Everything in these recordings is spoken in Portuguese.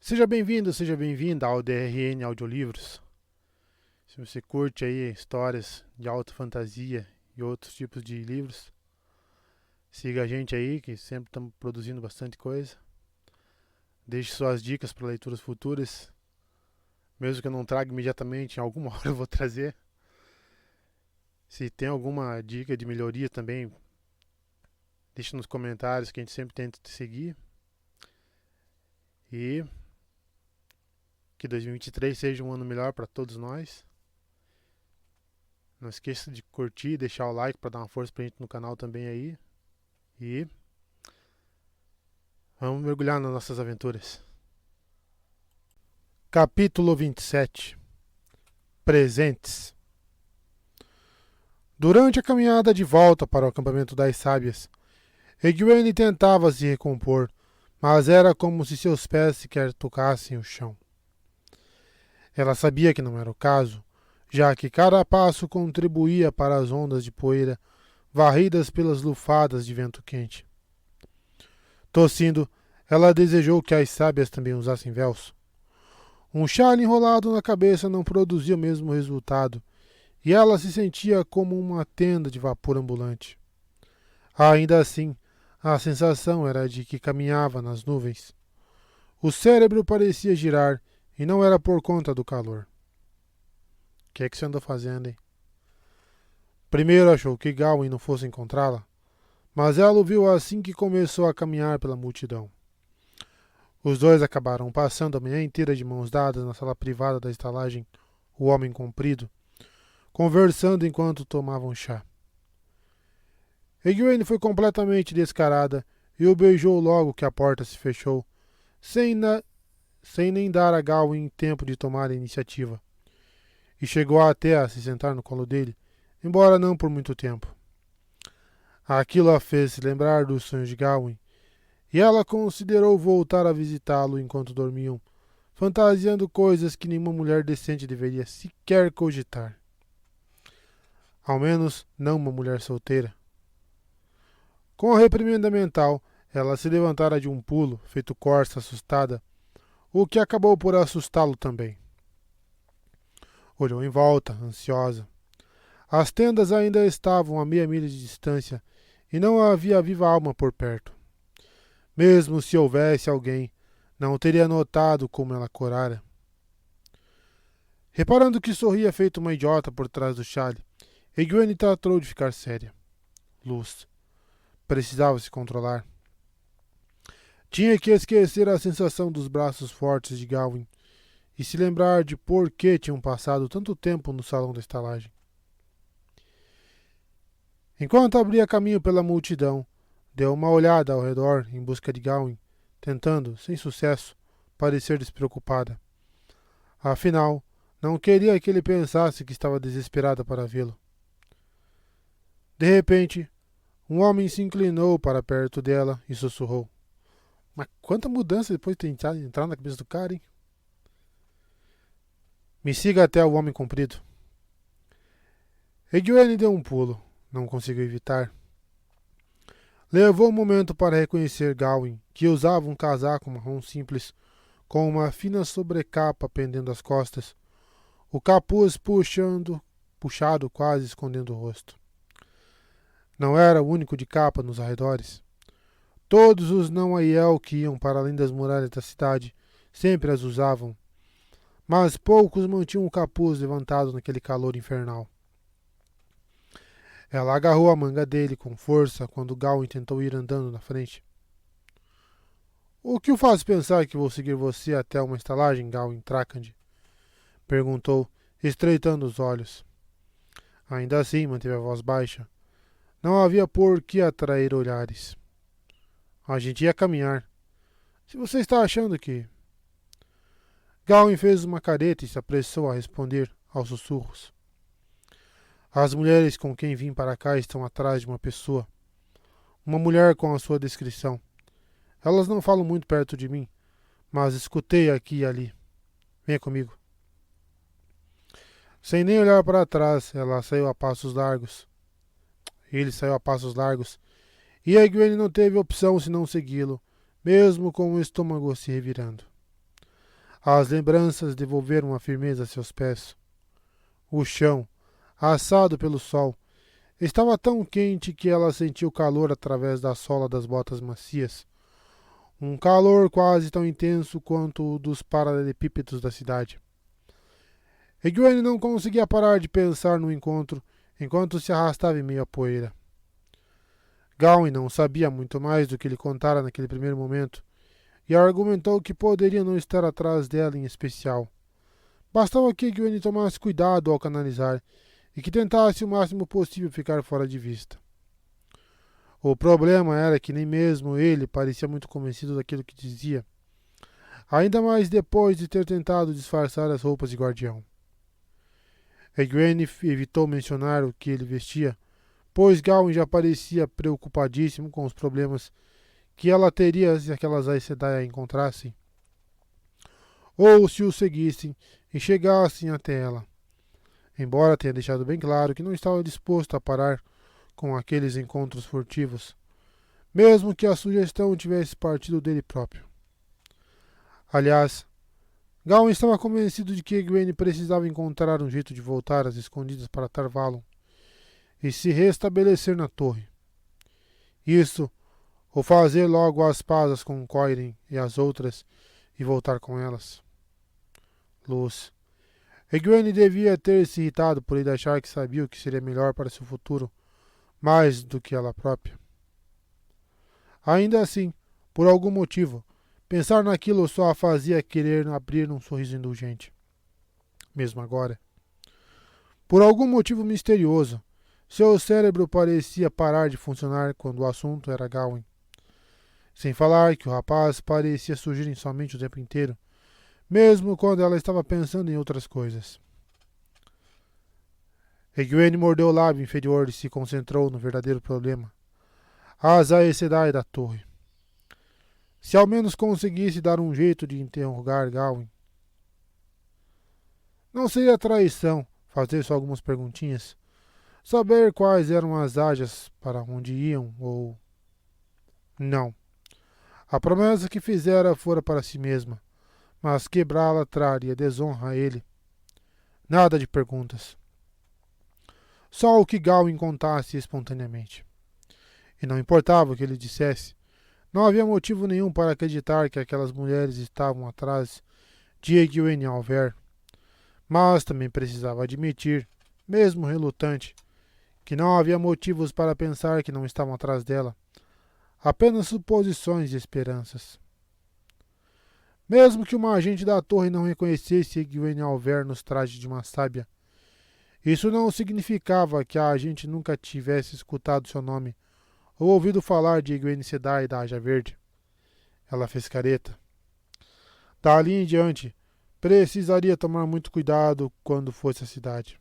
Seja bem-vindo, seja bem-vinda ao DRN Audiolivros. Se você curte aí histórias de alta fantasia e outros tipos de livros, siga a gente aí, que sempre estamos produzindo bastante coisa. Deixe suas dicas para leituras futuras, mesmo que eu não traga imediatamente, em alguma hora eu vou trazer. Se tem alguma dica de melhoria também, deixe nos comentários que a gente sempre tenta te seguir. E que 2023 seja um ano melhor para todos nós. Não esqueça de curtir e deixar o like para dar uma força pra gente no canal também aí. E vamos mergulhar nas nossas aventuras. Capítulo 27. Presentes. Durante a caminhada de volta para o acampamento das sábias, Egwene tentava se recompor, mas era como se seus pés sequer tocassem o chão. Ela sabia que não era o caso, já que cada passo contribuía para as ondas de poeira varridas pelas lufadas de vento quente. Tossindo, ela desejou que as sábias também usassem véus. Um chale enrolado na cabeça não produzia o mesmo resultado, e ela se sentia como uma tenda de vapor ambulante. Ainda assim, a sensação era de que caminhava nas nuvens. O cérebro parecia girar, e não era por conta do calor. O que é que você andou fazendo, hein? Primeiro achou que Gawain não fosse encontrá-la, mas ela o viu assim que começou a caminhar pela multidão. Os dois acabaram passando a manhã inteira de mãos dadas na sala privada da estalagem O Homem Comprido, conversando enquanto tomavam chá. Egwene foi completamente descarada e o beijou logo que a porta se fechou, sem nem dar a Gawain tempo de tomar a iniciativa, e chegou até a se sentar no colo dele, embora não por muito tempo. Aquilo a fez se lembrar dos sonhos de Gawain, e ela considerou voltar a visitá-lo enquanto dormiam, fantasiando coisas que nenhuma mulher decente deveria sequer cogitar. Ao menos não uma mulher solteira. Com a reprimenda mental, ela se levantara de um pulo, feito corça assustada, o que acabou por assustá-lo também. Olhou em volta, ansiosa. As tendas ainda estavam a meia milha de distância e não havia viva alma por perto. Mesmo se houvesse alguém, não teria notado como ela corara. Reparando que sorria feito uma idiota por trás do chale, Egwene tratou de ficar séria. Luz. Precisava se controlar. Tinha que esquecer a sensação dos braços fortes de Gawain e se lembrar de por que tinham passado tanto tempo no salão da estalagem. Enquanto abria caminho pela multidão, deu uma olhada ao redor em busca de Gawain, tentando, sem sucesso, parecer despreocupada. Afinal, não queria que ele pensasse que estava desesperada para vê-lo. De repente, um homem se inclinou para perto dela e sussurrou. Mas quanta mudança depois de tentar entrar na cabeça do cara, hein? Me siga até o Homem Comprido. Egwene deu um pulo. Não conseguiu evitar. Levou um momento para reconhecer Gawain, que usava um casaco marrom simples, com uma fina sobrecapa pendendo das costas, o capuz puxado quase escondendo o rosto. Não era o único de capa nos arredores. Todos os não-Aiel que iam para além das muralhas da cidade sempre as usavam, mas poucos mantinham o capuz levantado naquele calor infernal. Ela agarrou a manga dele com força quando Gawain tentou ir andando na frente. O que o faz pensar que vou seguir você até uma estalagem, Gawain Trakand? Perguntou, estreitando os olhos. Ainda assim, manteve a voz baixa. Não havia por que atrair olhares. A gente ia caminhar. Se você está achando que... Gawain fez uma careta e se apressou a responder aos sussurros. As mulheres com quem vim para cá estão atrás de uma pessoa. Uma mulher com a sua descrição. Elas não falam muito perto de mim, mas escutei aqui e ali. Venha comigo. Sem nem olhar para trás, ela saiu a passos largos. Ele saiu a passos largos, e Egwene não teve opção senão segui-lo, mesmo com o estômago se revirando. As lembranças devolveram a firmeza a seus pés. O chão, assado pelo sol, estava tão quente que ela sentiu calor através da sola das botas macias. Um calor quase tão intenso quanto o dos paralelepípedos da cidade. Egwene não conseguia parar de pensar no encontro enquanto se arrastava em meio à poeira. Gawain não sabia muito mais do que lhe contara naquele primeiro momento e argumentou que poderia não estar atrás dela em especial. Bastava que Egwene tomasse cuidado ao canalizar e que tentasse o máximo possível ficar fora de vista. O problema era que nem mesmo ele parecia muito convencido daquilo que dizia, ainda mais depois de ter tentado disfarçar as roupas de guardião. Egwene evitou mencionar o que ele vestia, pois Gawain já parecia preocupadíssimo com os problemas que ela teria se aquelas Aes Sedai a encontrassem, ou se o seguissem e chegassem até ela, embora tenha deixado bem claro que não estava disposto a parar com aqueles encontros furtivos, mesmo que a sugestão tivesse partido dele próprio. Aliás, Gawain estava convencido de que Egwene precisava encontrar um jeito de voltar às escondidas para Tar Valon e se restabelecer na torre. Isso, ou fazer logo as pazes com Coiren e as outras e voltar com elas. Luz. Egwene devia ter se irritado por ele achar que sabia o que seria melhor para seu futuro, mais do que ela própria. Ainda assim, por algum motivo, pensar naquilo só a fazia querer abrir um sorriso indulgente. Mesmo agora. Por algum motivo misterioso, seu cérebro parecia parar de funcionar quando o assunto era Gawain. Sem falar que o rapaz parecia surgir em sua mente o tempo inteiro, mesmo quando ela estava pensando em outras coisas. Egwene mordeu o lábio inferior e se concentrou no verdadeiro problema. As Aes Sedai da torre. Se ao menos conseguisse dar um jeito de interrogar Gawain. Não seria traição fazer só algumas perguntinhas? Saber quais eram as ágias para onde iam ou... Não. A promessa que fizera fora para si mesma, mas quebrá-la traria desonra a ele. Nada de perguntas. Só o que Gawain contasse espontaneamente. E não importava o que ele dissesse, não havia motivo nenhum para acreditar que aquelas mulheres estavam atrás de Egwene Alver, mas também precisava admitir, mesmo relutante, que não havia motivos para pensar que não estavam atrás dela, apenas suposições e esperanças. Mesmo que uma agente da torre não reconhecesse Egwene Alver nos trajes de uma sábia, isso não significava que a agente nunca tivesse escutado seu nome ou ouvido falar de Egwene Sedai da Aja Verde. Ela fez careta. Dali em diante, precisaria tomar muito cuidado quando fosse à cidade.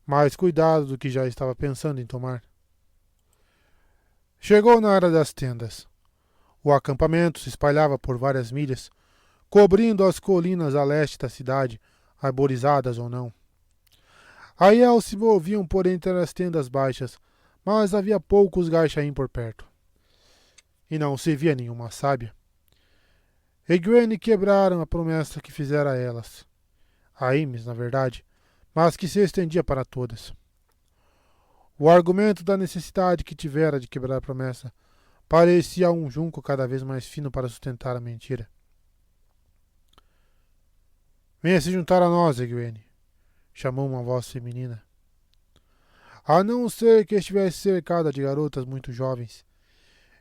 Mais cuidado do que já estava pensando em tomar. Chegou na área das tendas. O acampamento se espalhava por várias milhas, cobrindo as colinas a leste da cidade, arborizadas ou não. Aiel se moviam por entre as tendas baixas, mas havia poucos Gaichaim por perto. E não se via nenhuma sábia. Egwene quebraram a promessa que fizera a elas. A Imes, na verdade, mas que se estendia para todas. O argumento da necessidade que tivera de quebrar a promessa parecia um junco cada vez mais fino para sustentar a mentira. Venha se juntar a nós, Egwene, chamou uma voz feminina. A não ser que estivesse cercada de garotas muito jovens,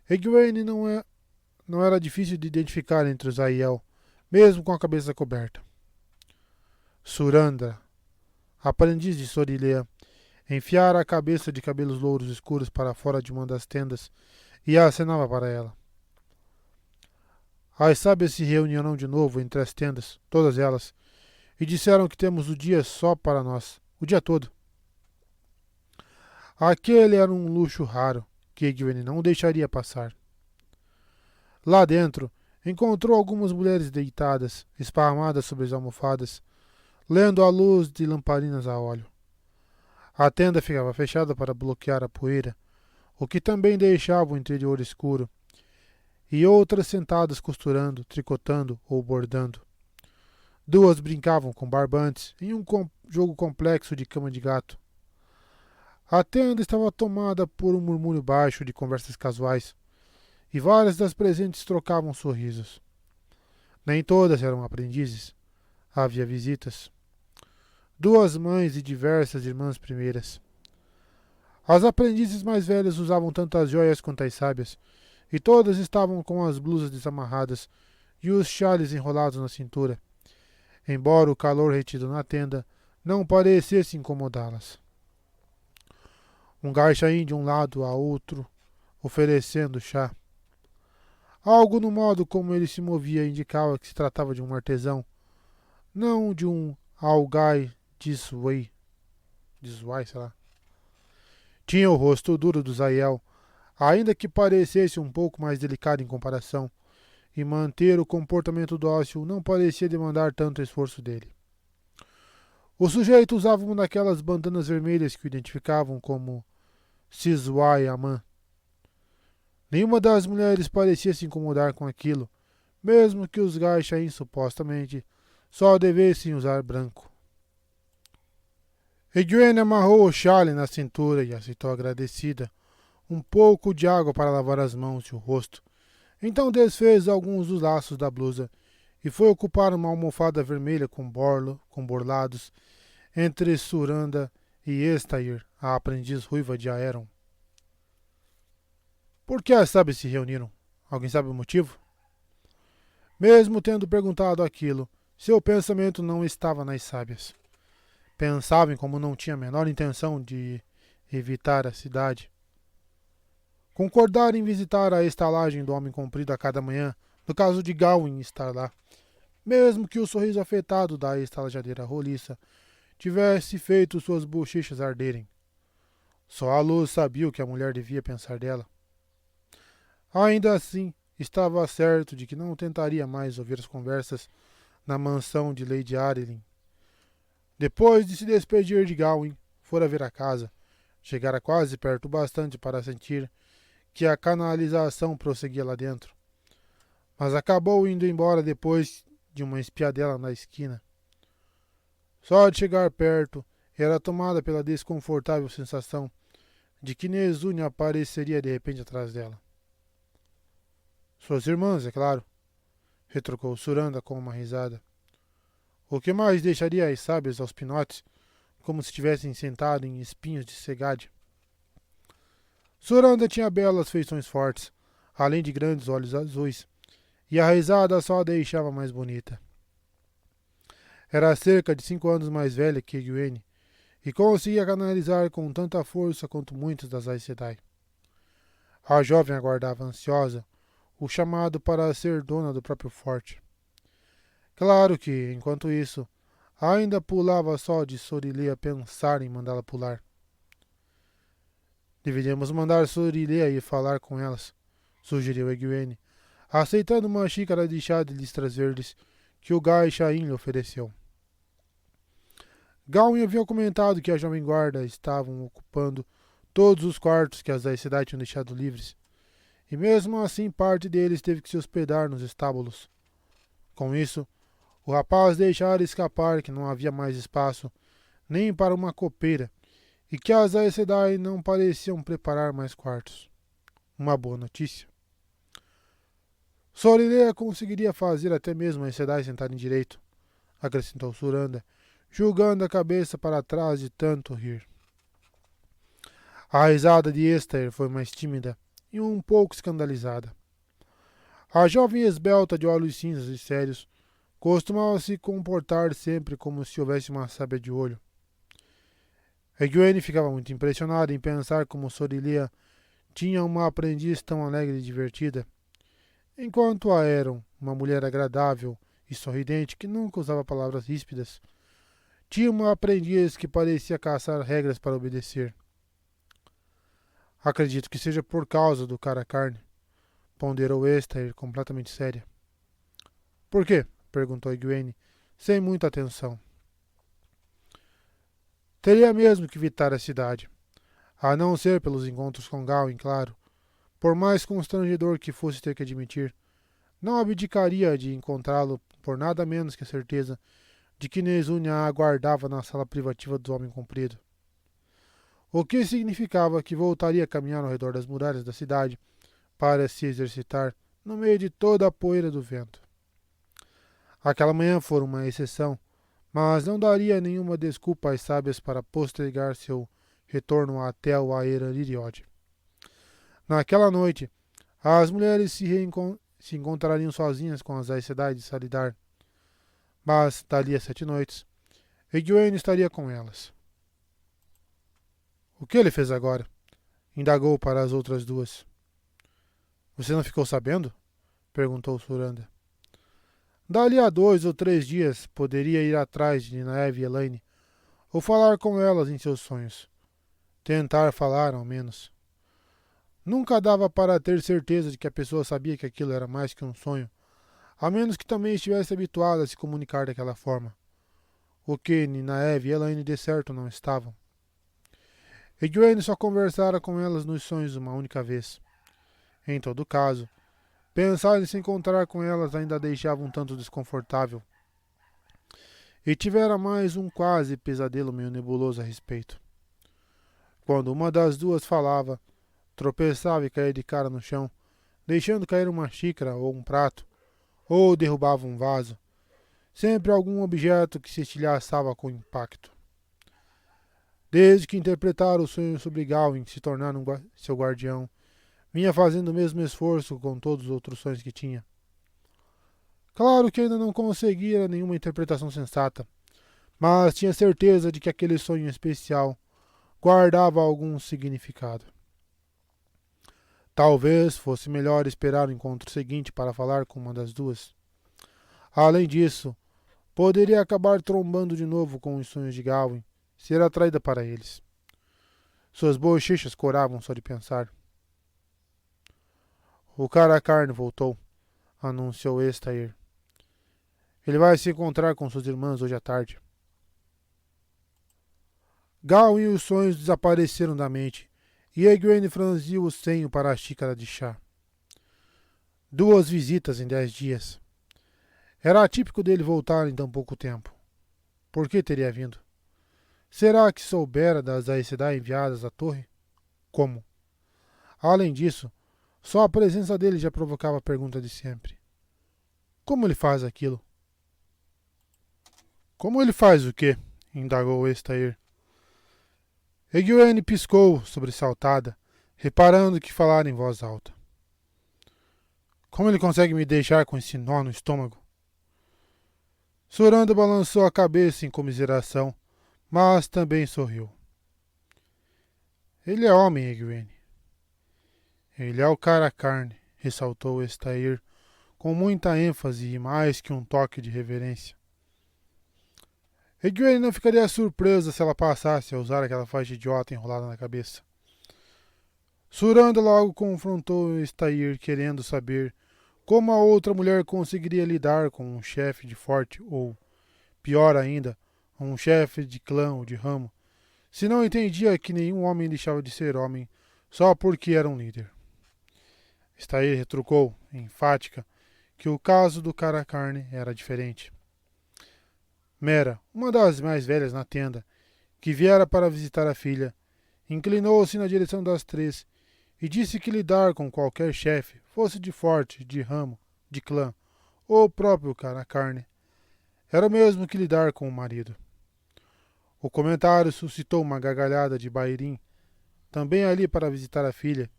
Egwene não era difícil de identificar entre os Aiel, mesmo com a cabeça coberta. Surandra, aprendiz de Sorilea, enfiara a cabeça de cabelos louros escuros para fora de uma das tendas e acenava para ela. As sábias se reuniram de novo entre as tendas, todas elas, e disseram que temos o dia só para nós, o dia todo. Aquele era um luxo raro, que Egwene não deixaria passar. Lá dentro, encontrou algumas mulheres deitadas, esparramadas sobre as almofadas, lendo à luz de lamparinas a óleo. A tenda ficava fechada para bloquear a poeira, o que também deixava o interior escuro, e outras sentadas costurando, tricotando ou bordando. Duas brincavam com barbantes em um jogo complexo de cama de gato. A tenda estava tomada por um murmúrio baixo de conversas casuais, e várias das presentes trocavam sorrisos. Nem todas eram aprendizes. Havia visitas. Duas mães e diversas irmãs primeiras. As aprendizes mais velhas usavam tantas joias quanto as sábias, e todas estavam com as blusas desamarradas e os chales enrolados na cintura, embora o calor retido na tenda não parecesse incomodá-las. Um gaixaim de um lado a outro, oferecendo chá. Algo no modo como ele se movia indicava que se tratava de um artesão, não de um algai Disway, sei lá. Tinha o rosto duro do Zael, ainda que parecesse um pouco mais delicado em comparação, e manter o comportamento dócil não parecia demandar tanto esforço dele. O sujeito usava uma daquelas bandanas vermelhas que o identificavam como Sizwai Aman. Nenhuma das mulheres parecia se incomodar com aquilo, mesmo que os gaixains supostamente só devessem usar branco. Egwene amarrou o chale na cintura e aceitou agradecida um pouco de água para lavar as mãos e o rosto. Então desfez alguns dos laços da blusa e foi ocupar uma almofada vermelha com borlados entre Suranda e Estair, a aprendiz ruiva de Aeron. Por que as sábias se reuniram? Alguém sabe o motivo? Mesmo tendo perguntado aquilo, seu pensamento não estava nas sábias. Pensava em como não tinha a menor intenção de evitar a cidade. Concordar em visitar a estalagem do Homem Comprido a cada manhã, no caso de Gawain estar lá, mesmo que o sorriso afetado da estalajadeira roliça tivesse feito suas bochechas arderem. Só a luz sabia o que a mulher devia pensar dela. Ainda assim, estava certo de que não tentaria mais ouvir as conversas na mansão de Lady Arelyn. Depois de se despedir de Gawain, fora ver a casa. Chegara quase perto o bastante para sentir que a canalização prosseguia lá dentro. Mas acabou indo embora depois de uma espiadela na esquina. Só de chegar perto, era tomada pela desconfortável sensação de que Nezune apareceria de repente atrás dela. Suas irmãs, é claro, retrucou Suranda com uma risada. O que mais deixaria as sábias aos pinotes, como se estivessem sentados em espinhos de segade? Suranda tinha belas feições fortes, além de grandes olhos azuis, e a risada só a deixava mais bonita. Era cerca de 5 anos mais velha que Egwene, e conseguia canalizar com tanta força quanto muitas das Aes Sedai. A jovem aguardava ansiosa o chamado para ser dona do próprio forte. Claro que, enquanto isso, ainda pulava só de Sorilea pensar em mandá-la pular. Deveríamos mandar Sorilea ir falar com elas, sugeriu Egwene, aceitando uma xícara de chá de listras verdes que o Gaixain lhe ofereceu. Gawain havia comentado que a jovem guarda estavam ocupando todos os quartos que as Aes Sedai tinham deixado livres, e mesmo assim parte deles teve que se hospedar nos estábulos. Com isso, o rapaz deixara escapar que não havia mais espaço nem para uma copeira e que as Aes Sedai não pareciam preparar mais quartos. Uma boa notícia. Sorilea conseguiria fazer até mesmo as Sedai sentarem direito, acrescentou Suranda, julgando a cabeça para trás de tanto rir. A risada de Estair foi mais tímida e um pouco escandalizada. A jovem esbelta de olhos cinzas e sérios costumava se comportar sempre como se houvesse uma sábia de olho. Egwene ficava muito impressionada em pensar como Sorilea tinha uma aprendiz tão alegre e divertida, enquanto a Aeron, uma mulher agradável e sorridente que nunca usava palavras ríspidas, tinha uma aprendiz que parecia caçar regras para obedecer. Acredito que seja por causa do cara carne, ponderou Estair completamente séria. Por quê? Perguntou Egwene, sem muita atenção. Teria mesmo que evitar a cidade, a não ser pelos encontros com Gawain, claro. Por mais constrangedor que fosse ter que admitir, não abdicaria de encontrá-lo por nada menos que a certeza de que Nezunya a aguardava na sala privativa do Homem Comprido. O que significava que voltaria a caminhar ao redor das muralhas da cidade para se exercitar no meio de toda a poeira do vento. Aquela manhã fora uma exceção, mas não daria nenhuma desculpa às sábias para postergar seu retorno até o Aera Liriode. Naquela noite, as mulheres se encontrariam sozinhas com as Aes Sedai de Salidar, mas, dali a 7 noites, Egwene estaria com elas. O que ele fez agora? Indagou para as outras duas. Você não ficou sabendo? Perguntou Suranda. Dali a 2 ou 3 dias poderia ir atrás de Ninaeve e Elaine, ou falar com elas em seus sonhos. Tentar falar, ao menos. Nunca dava para ter certeza de que a pessoa sabia que aquilo era mais que um sonho, a menos que também estivesse habituada a se comunicar daquela forma. O que Ninaeve e Elaine de certo não estavam. Egwene só conversara com elas nos sonhos uma única vez. Em todo caso, pensar em se encontrar com elas ainda a deixava um tanto desconfortável. E tivera mais um quase pesadelo meio nebuloso a respeito. Quando uma das duas falava, tropeçava e caía de cara no chão, deixando cair uma xícara ou um prato, ou derrubava um vaso, sempre algum objeto que se estilhaçava com impacto. Desde que interpretara o sonho sobre Galwin se tornar seu guardião, vinha fazendo o mesmo esforço com todos os outros sonhos que tinha. Claro que ainda não conseguira nenhuma interpretação sensata, mas tinha certeza de que aquele sonho especial guardava algum significado. Talvez fosse melhor esperar o encontro seguinte para falar com uma das duas. Além disso, poderia acabar trombando de novo com os sonhos de Galwin, ser atraída para eles. Suas bochechas coravam só de pensar. O cara carne voltou, anunciou Estair. Ele vai se encontrar com suas irmãs hoje à tarde. Galwin e os sonhos desapareceram da mente, e Egwene franziu o senho para a xícara de chá. 2 visitas em 10 dias. Era atípico dele voltar em tão pouco tempo. Por que teria vindo? Será que soubera das Aes Sedai enviadas à torre? Como? Além disso, só a presença dele já provocava a pergunta de sempre. Como ele faz aquilo? Como ele faz o quê? Indagou Estair. Egwene piscou, sobressaltada, reparando que falara em voz alta. Como ele consegue me deixar com esse nó no estômago? Suranda balançou a cabeça em comiseração, mas também sorriu. Ele é homem, Egwene. Ele é o cara carne, ressaltou Estair, com muita ênfase e mais que um toque de reverência. Egwene não ficaria surpresa se ela passasse a usar aquela faixa idiota enrolada na cabeça. Suranda logo confrontou Estair, querendo saber como a outra mulher conseguiria lidar com um chefe de forte ou, pior ainda, um chefe de clã ou de ramo, se não entendia que nenhum homem deixava de ser homem só porque era um líder. Estair retrucou, enfática, que o caso do cara carne era diferente. Mera, uma das mais velhas na tenda, que viera para visitar a filha, inclinou-se na direção das 3 e disse que lidar com qualquer chefe, fosse de forte, de ramo, de clã, ou o próprio cara carne, era o mesmo que lidar com o marido. O comentário suscitou uma gargalhada de Bairim, também ali para visitar a filha,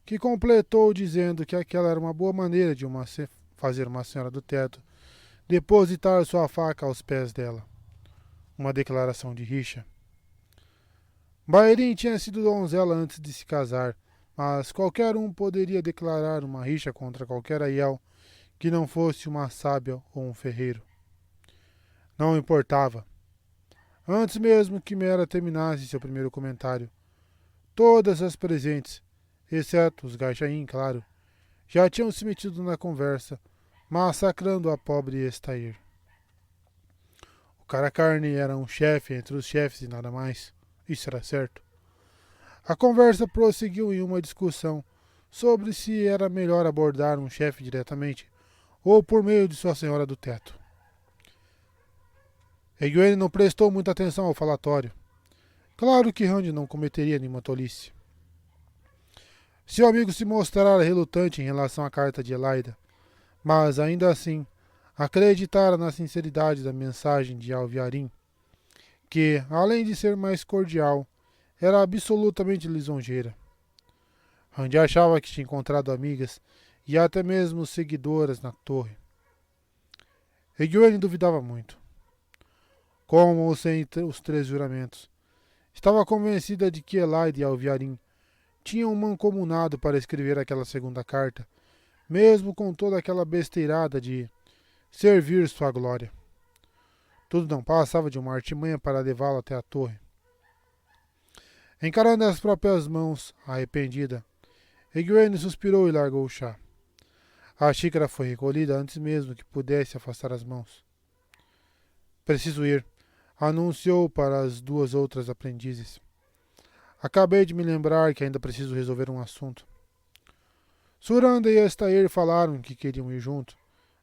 que completou dizendo que aquela era uma boa maneira de fazer uma senhora do teto depositar sua faca aos pés dela. Uma declaração de rixa. Bairim tinha sido donzela antes de se casar, mas qualquer um poderia declarar uma rixa contra qualquer Aiel que não fosse uma sábia ou um ferreiro. Não importava. Antes mesmo que Mera terminasse seu primeiro comentário, todas as presentes, exceto os Gaichain, claro, já tinham se metido na conversa, massacrando a pobre Estair. O cara carne era um chefe entre os chefes e nada mais. Isso era certo. A conversa prosseguiu em uma discussão sobre se era melhor abordar um chefe diretamente ou por meio de sua senhora do teto. Egwene não prestou muita atenção ao falatório. Claro que Rand não cometeria nenhuma tolice. Seu amigo se mostrara relutante em relação à carta de Elaida, mas ainda assim acreditara na sinceridade da mensagem de Alviarim, que, além de ser mais cordial, era absolutamente lisonjeira. Rand achava que tinha encontrado amigas e até mesmo seguidoras na torre. Egwene duvidava muito. Como sem os 3 juramentos, estava convencida de que Elaida e Alviarim tinham mancomunado para escrever aquela segunda carta, mesmo com toda aquela besteirada de servir sua glória. Tudo não passava de uma artimanha para levá-la até a torre. Encarando as próprias mãos, arrependida, Egwene suspirou e largou o chá. A xícara foi recolhida antes mesmo que pudesse afastar as mãos. Preciso ir, anunciou para as 2 outras aprendizes. Acabei de me lembrar que ainda preciso resolver um assunto. Suranda e Estair falaram que queriam ir junto.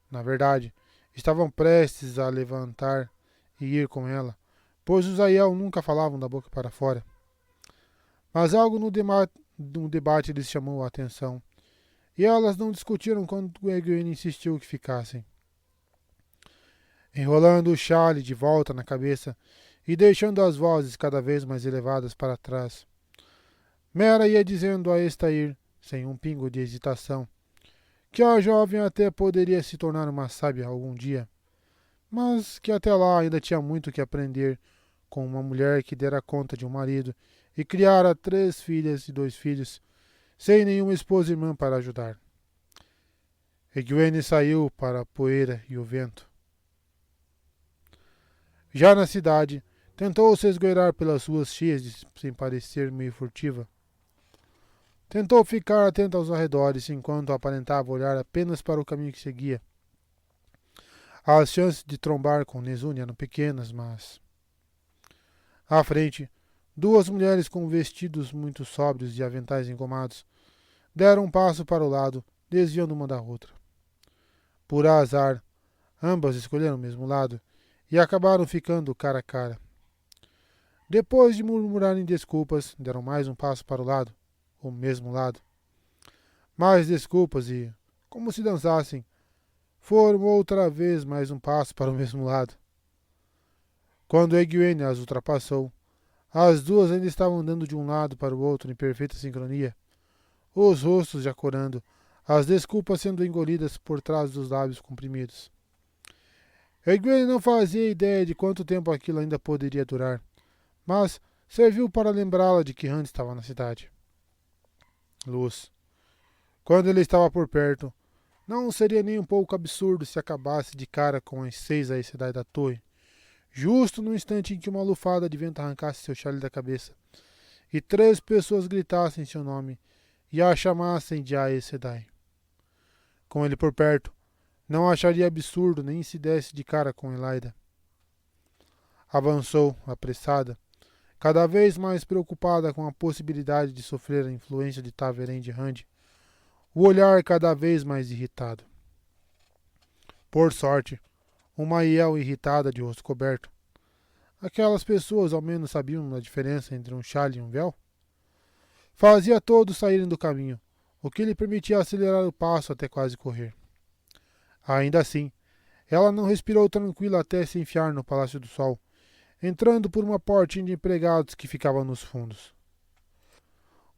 Na verdade, estavam prestes a levantar e ir com ela, pois os Aiel nunca falavam da boca para fora. Mas algo no debate lhes chamou a atenção, e elas não discutiram quando Egwene insistiu que ficassem. Enrolando o chale de volta na cabeça e deixando as vozes cada vez mais elevadas para trás, Mera ia dizendo a Estair, sem um pingo de hesitação, que a jovem até poderia se tornar uma sábia algum dia, mas que até lá ainda tinha muito que aprender com uma mulher que dera conta de um marido e criara 3 filhas e 2 filhos, sem nenhuma esposa e irmã para ajudar. Egwene saiu para a poeira e o vento. Já na cidade, tentou se esgueirar pelas ruas cheias sem parecer meio furtiva. Tentou ficar atenta aos arredores enquanto aparentava olhar apenas para o caminho que seguia. As chances de trombar com Nezune eram pequenas, mas... À frente, 2 mulheres com vestidos muito sóbrios e aventais engomados deram um passo para o lado, desviando uma da outra. Por azar, ambas escolheram o mesmo lado e acabaram ficando cara a cara. Depois de murmurarem desculpas, deram mais um passo para o mesmo lado. Mais desculpas e, como se dançassem, foram outra vez mais um passo para o mesmo lado. Quando Egwene as ultrapassou, as 2 ainda estavam andando de um lado para o outro em perfeita sincronia, os rostos já corando, as desculpas sendo engolidas por trás dos lábios comprimidos. Egwene não fazia ideia de quanto tempo aquilo ainda poderia durar, mas serviu para lembrá-la de que Rand estava na cidade. Luz. Quando ele estava por perto, não seria nem um pouco absurdo se acabasse de cara com as 6 Aes Sedai da torre, justo no instante em que uma lufada de vento arrancasse seu chale da cabeça, e 3 pessoas gritassem seu nome e a chamassem de Aes Sedai. Com ele por perto, não acharia absurdo nem se desse de cara com Elaida. Avançou, apressada, cada vez mais preocupada com a possibilidade de sofrer a influência de ta'veren de Rand, o olhar cada vez mais irritado. Por sorte, uma Aiel irritada de rosto coberto. Aquelas pessoas ao menos sabiam a diferença entre um chale e um véu? Fazia todos saírem do caminho, o que lhe permitia acelerar o passo até quase correr. Ainda assim, ela não respirou tranquila até se enfiar no Palácio do Sol, entrando por uma portinha de empregados que ficava nos fundos.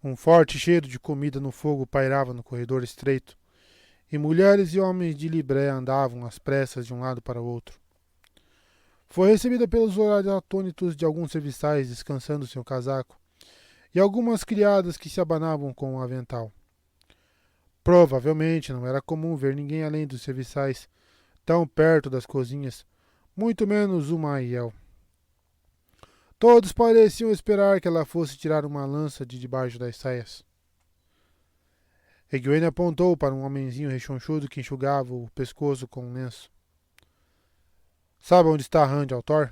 Um forte cheiro de comida no fogo pairava no corredor estreito, e mulheres e homens de libré andavam às pressas de um lado para o outro. Foi recebida pelos olhares atônitos de alguns serviçais descansando seu casaco, e algumas criadas que se abanavam com o avental. Provavelmente não era comum ver ninguém além dos serviçais tão perto das cozinhas, muito menos uma Aiel. Todos pareciam esperar que ela fosse tirar uma lança de debaixo das saias. Egwene apontou para um homenzinho rechonchudo que enxugava o pescoço com um lenço. Sabe onde está Rand Altor?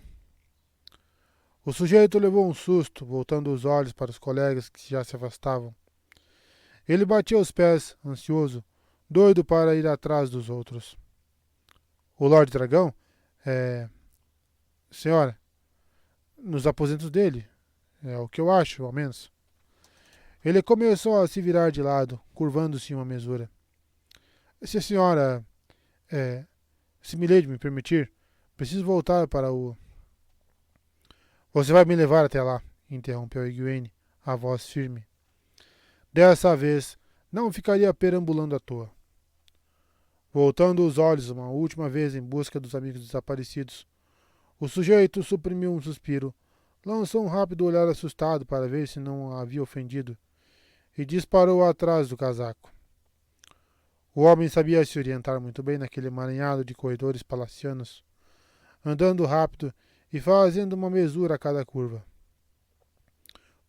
O sujeito levou um susto, voltando os olhos para os colegas que já se afastavam. Ele batia os pés, ansioso, doido para ir atrás dos outros. O Lorde Dragão? É... Senhora, nos aposentos dele. É o que eu acho, ao menos. Ele começou a se virar de lado, curvando-se em uma mesura. Se a senhora... É... Se Milady me permitir, preciso voltar para o... Você vai me levar até lá, interrompeu Egwene, a voz firme. Dessa vez, não ficaria perambulando à toa. Voltando os olhos uma última vez em busca dos amigos desaparecidos, o sujeito suprimiu um suspiro, lançou um rápido olhar assustado para ver se não a havia ofendido e disparou atrás do casaco. O homem sabia se orientar muito bem naquele emaranhado de corredores palacianos, andando rápido e fazendo uma mesura a cada curva.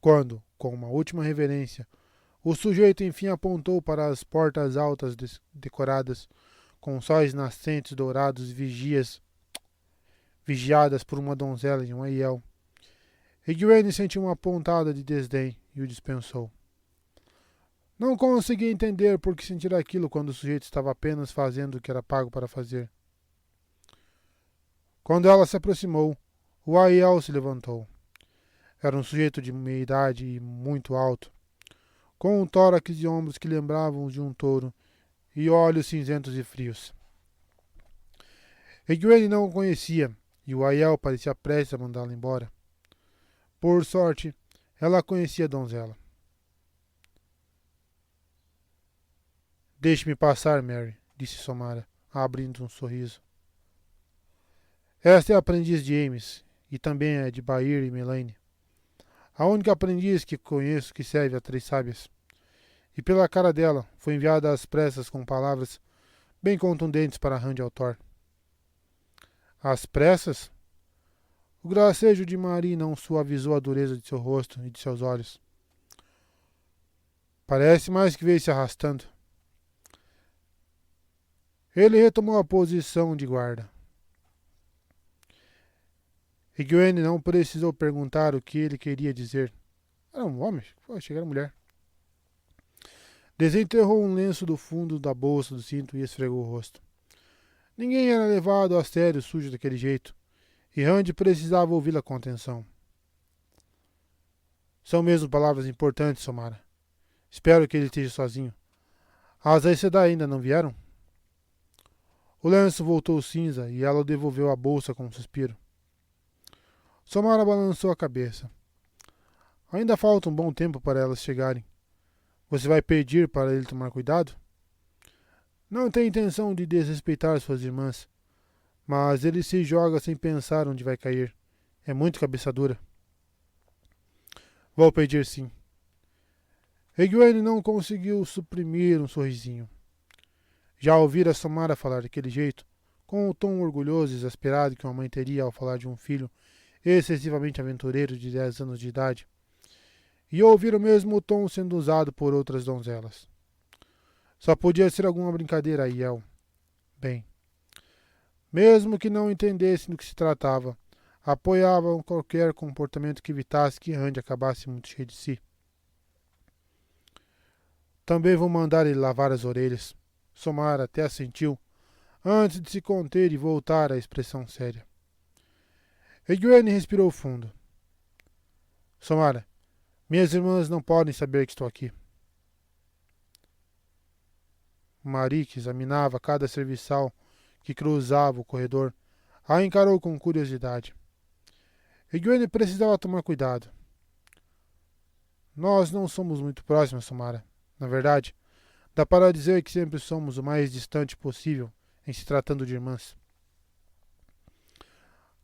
Quando, com uma última reverência, o sujeito enfim apontou para as portas altas decoradas com sóis nascentes dourados e vigiadas por uma donzela e um aiel, Egwene sentiu uma pontada de desdém e o dispensou. Não conseguia entender por que sentir aquilo quando o sujeito estava apenas fazendo o que era pago para fazer. Quando ela se aproximou, o aiel se levantou. Era um sujeito de meia idade e muito alto, com um tórax e ombros que lembravam os de um touro e olhos cinzentos e frios. Egwene não o conhecia e o aiel parecia prestes a mandá-la embora. Por sorte, ela conhecia a donzela. Deixe-me passar, Mary, disse Somara, abrindo um sorriso. Esta é a aprendiz de Ames, e também é de Bair e Melaine. A única aprendiz que conheço que serve a 3 sábias. E pela cara dela, foi enviada às pressas com palavras bem contundentes para Rand Altor. Às pressas? O gracejo de Marie não suavizou a dureza de seu rosto e de seus olhos. Parece mais que veio se arrastando. Ele retomou a posição de guarda. Egwene não precisou perguntar o que ele queria dizer. Era um homem? Poxa, era mulher. Desenterrou um lenço do fundo da bolsa do cinto e esfregou o rosto. Ninguém era levado a sério sujo daquele jeito, e Rand precisava ouvi-la com atenção. São mesmo palavras importantes, Somara. Espero que ele esteja sozinho. As Aes Sedai ainda não vieram? O lenço voltou cinza e ela devolveu a bolsa com um suspiro. Somara balançou a cabeça. Ainda falta um bom tempo para elas chegarem. Você vai pedir para ele tomar cuidado? Não tem intenção de desrespeitar suas irmãs, mas ele se joga sem pensar onde vai cair. É muito cabeça dura. Vou pedir sim. Egwene não conseguiu suprimir um sorrisinho. Já ouvira Somara falar daquele jeito, com o tom orgulhoso e exasperado que uma mãe teria ao falar de um filho excessivamente aventureiro de 10 anos de idade, e ouvir o mesmo tom sendo usado por outras donzelas. Só podia ser alguma brincadeira, Aiel. Bem, mesmo que não entendessem do que se tratava, apoiavam qualquer comportamento que evitasse que Rand acabasse muito cheio de si. Também vou mandar ele lavar as orelhas. Somara até assentiu, antes de se conter e voltar à expressão séria. Egwene respirou fundo. Somara, minhas irmãs não podem saber que estou aqui. Marie, que examinava cada serviçal que cruzava o corredor, a encarou com curiosidade. Egwene precisava tomar cuidado. Nós não somos muito próximas, Somara. Na verdade, dá para dizer que sempre somos o mais distante possível em se tratando de irmãs.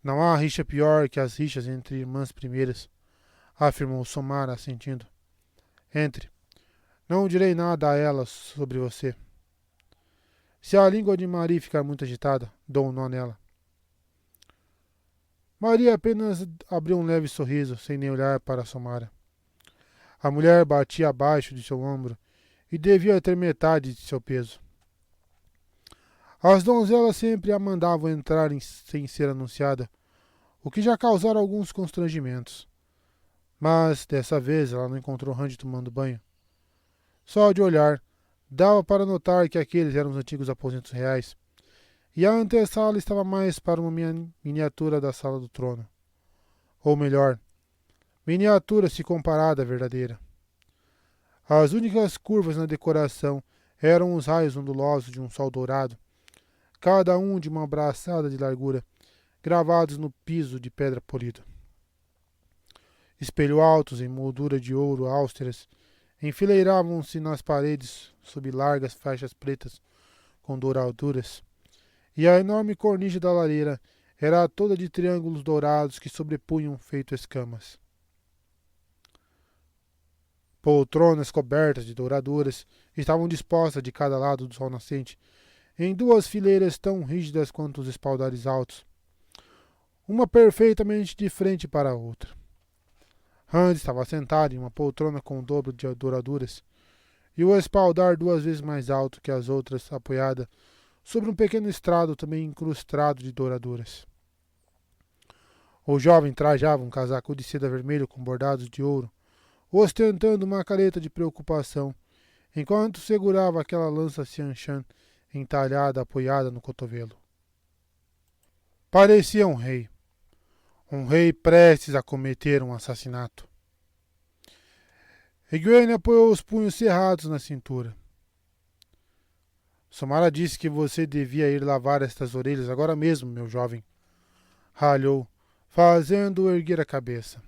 Não há rixa pior que as rixas entre irmãs primeiras, afirmou Somara assentindo. Entre. Não direi nada a elas sobre você. Se a língua de Marie ficar muito agitada, dou um nó nela. Maria apenas abriu um leve sorriso, sem nem olhar para Somara. A mulher batia abaixo de seu ombro e devia ter metade de seu peso. As donzelas sempre a mandavam entrar sem ser anunciada, o que já causara alguns constrangimentos. Mas, dessa vez, ela não encontrou Rand tomando banho. Só de olhar, dava para notar que aqueles eram os antigos aposentos reais, e a antessala estava mais para uma miniatura da sala do trono. Ou melhor, miniatura se comparada à verdadeira. As únicas curvas na decoração eram os raios ondulosos de um sol dourado, cada um de uma braçada de largura, gravados no piso de pedra polida. Espelhos altos em moldura de ouro austeras enfileiravam-se nas paredes sob largas faixas pretas com douraduras, e a enorme cornija da lareira era toda de triângulos dourados que sobrepunham feito escamas. Poltronas cobertas de douraduras estavam dispostas de cada lado do sol nascente, em duas fileiras tão rígidas quanto os espaldares altos, uma perfeitamente de frente para a outra. Hans estava sentado em uma poltrona com o dobro de douraduras, e o espaldar 2 vezes mais alto que as outras, apoiada sobre um pequeno estrado também incrustado de douraduras. O jovem trajava um casaco de seda vermelho com bordados de ouro, ostentando uma careta de preocupação, enquanto segurava aquela lança Xianshan entalhada apoiada no cotovelo. Parecia um rei prestes a cometer um assassinato. Egwene apoiou os punhos cerrados na cintura. Somara disse que você devia ir lavar estas orelhas agora mesmo, meu jovem. Ralhou, fazendo-o erguer a cabeça.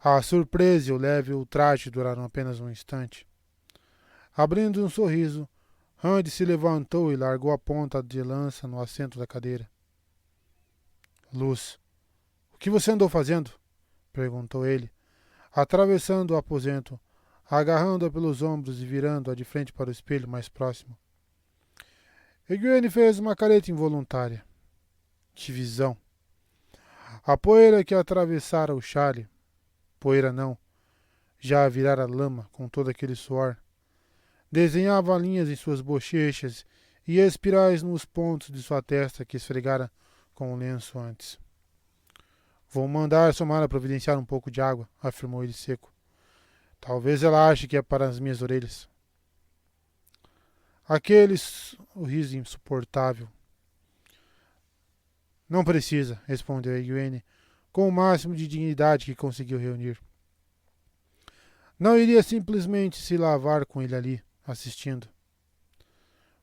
A surpresa e o leve ultraje duraram apenas um instante. Abrindo um sorriso, Randy se levantou e largou a ponta de lança no assento da cadeira. Luz, o que você andou fazendo? Perguntou ele, atravessando o aposento, agarrando-a pelos ombros e virando-a de frente para o espelho mais próximo. Egwene fez uma careta involuntária. Que visão! A poeira que atravessara o chale, poeira não, já virara lama com todo aquele suor, desenhava linhas em suas bochechas e espirais nos pontos de sua testa que esfregara com o lenço antes. Vou mandar Somara providenciar um pouco de água, afirmou ele seco. Talvez ela ache que é para as minhas orelhas. O riso insuportável. Não precisa, respondeu Egwene, com o máximo de dignidade que conseguiu reunir. Não iria simplesmente se lavar com ele ali, assistindo.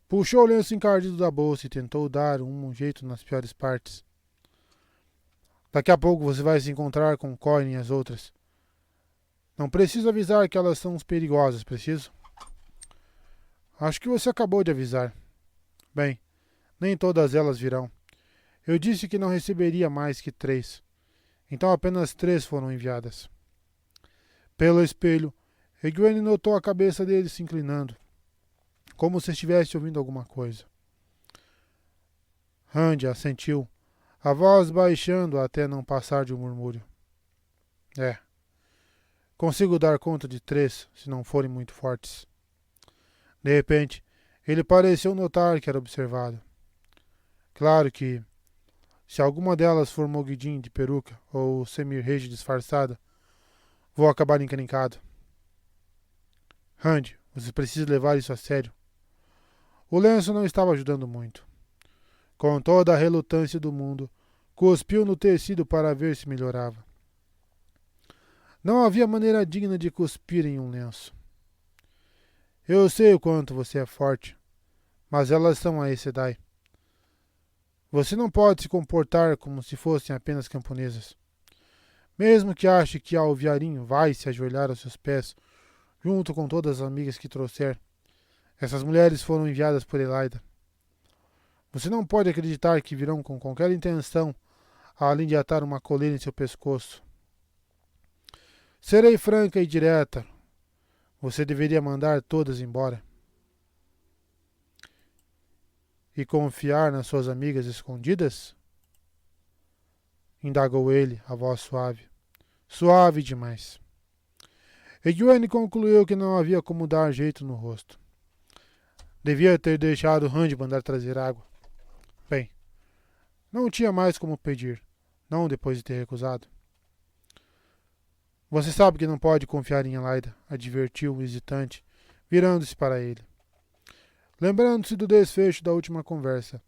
Puxou o lenço encardido da bolsa e tentou dar um jeito nas piores partes. Daqui a pouco você vai se encontrar com Coin e as outras. Não preciso avisar que elas são perigosas, preciso? Acho que você acabou de avisar. Bem, nem todas elas virão. Eu disse que não receberia mais que 3. Então apenas 3 foram enviadas. Pelo espelho, Egwene notou a cabeça dele se inclinando, como se estivesse ouvindo alguma coisa. Randy assentiu, a voz baixando até não passar de um murmúrio. Consigo dar conta de 3, se não forem muito fortes. De repente, ele pareceu notar que era observado. Claro que, se alguma delas for Mogidin de peruca ou Semirhage disfarçada, vou acabar encrencado. Randy, você precisa levar isso a sério. O lenço não estava ajudando muito. Com toda a relutância do mundo, cuspiu no tecido para ver se melhorava. Não havia maneira digna de cuspir em um lenço. Eu sei o quanto você é forte, mas elas são a Aes Sedai. Você não pode se comportar como se fossem apenas camponesas. Mesmo que ache que a Alviarinho vai se ajoelhar aos seus pés, junto com todas as amigas que trouxer, essas mulheres foram enviadas por Elaida. Você não pode acreditar que virão com qualquer intenção, além de atar uma coleira em seu pescoço. Serei franca e direta. Você deveria mandar todas embora. E confiar nas suas amigas escondidas? Indagou ele, a voz suave. Suave demais. Egwene concluiu que não havia como dar jeito no rosto. Devia ter deixado Randy mandar trazer água. Bem, não tinha mais como pedir, não depois de ter recusado. Você sabe que não pode confiar em Elaida, advertiu o hesitante, virando-se para ele. Lembrando-se do desfecho da última conversa,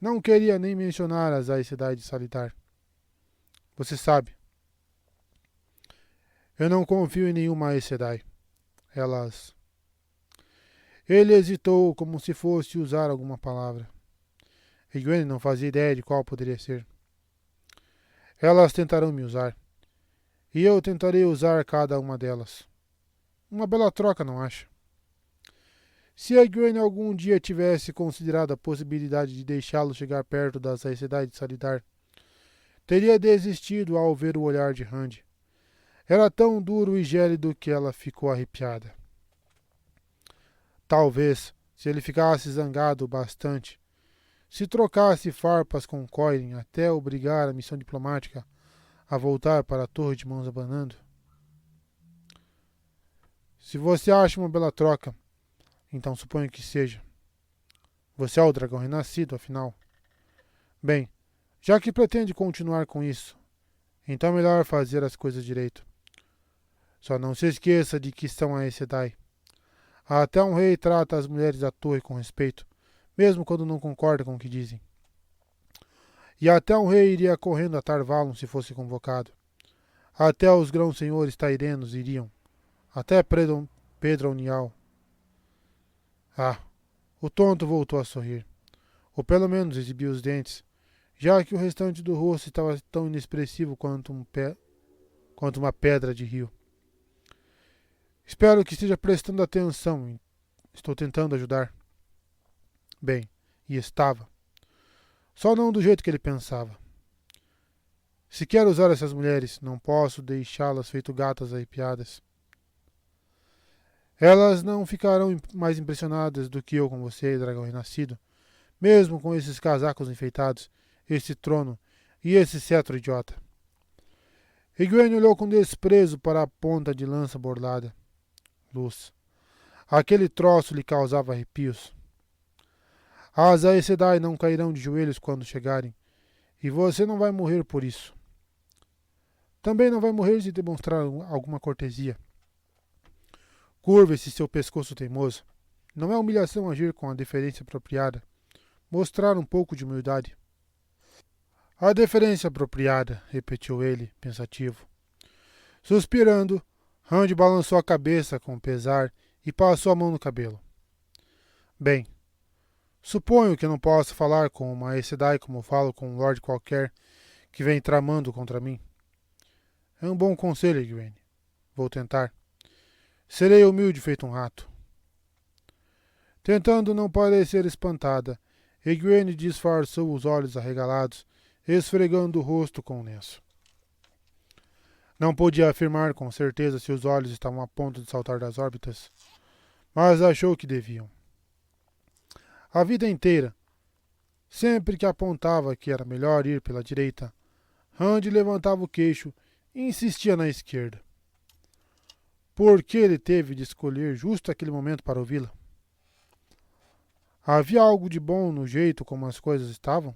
Não queria nem mencionar as Aes Sedai de Salidar. Você sabe, eu não confio em nenhuma Aes Sedai. Elas... Ele hesitou como se fosse usar alguma palavra. Egwene não fazia ideia de qual poderia ser. Elas tentarão me usar. E eu tentarei usar cada uma delas. Uma bela troca, não acha? Se Egwene algum dia tivesse considerado a possibilidade de deixá-lo chegar perto das Aes Sedai de Salidar, teria desistido ao ver o olhar de Rand. Era tão duro e gélido que ela ficou arrepiada. Talvez, se ele ficasse zangado bastante, se trocasse farpas com Coilen até obrigar a missão diplomática a voltar para a torre de mãos abanando. Se você acha uma bela troca, então suponho que seja. Você é o dragão renascido, afinal. Bem, já que pretende continuar com isso, então é melhor fazer as coisas direito. Só não se esqueça de que são Aes Sedai. Até um rei trata as mulheres da torre com respeito, mesmo quando não concorda com o que dizem. E até um rei iria correndo a Tarvalon se fosse convocado. Até os grãos-senhores tairenos iriam. Até Pedro Unial. Ah, o tonto voltou a sorrir. Ou pelo menos exibiu os dentes, já que o restante do rosto estava tão inexpressivo quanto uma pedra de rio. Espero que esteja prestando atenção. Estou tentando ajudar. Bem, e estava. Só não do jeito que ele pensava. Se quero usar essas mulheres, não posso deixá-las feito gatas arrepiadas. Elas não ficarão mais impressionadas do que eu com você, dragão renascido, mesmo com esses casacos enfeitados, esse trono e esse cetro idiota. Egwene olhou com desprezo para a ponta de lança bordada. Luz. Aquele troço lhe causava arrepios. As Aes Sedai não cairão de joelhos quando chegarem, e você não vai morrer por isso. Também não vai morrer se demonstrar alguma cortesia. Curva esse seu pescoço teimoso. Não é humilhação agir com a deferência apropriada. Mostrar um pouco de humildade. A deferência apropriada, repetiu ele, pensativo. Suspirando, Rand balançou a cabeça com pesar e passou a mão no cabelo. Bem, suponho que não posso falar com uma Aes Sedai como falo com um lord qualquer que vem tramando contra mim. É um bom conselho, Egwene. Vou tentar. Serei humilde feito um rato. Tentando não parecer espantada, Egwene disfarçou os olhos arregalados, esfregando o rosto com o lenço. Não podia afirmar com certeza se os olhos estavam a ponto de saltar das órbitas, mas achou que deviam. A vida inteira, sempre que apontava que era melhor ir pela direita, Rand levantava o queixo e insistia na esquerda. Por que ele teve de escolher justo aquele momento para ouvi-la? Havia algo de bom no jeito como as coisas estavam?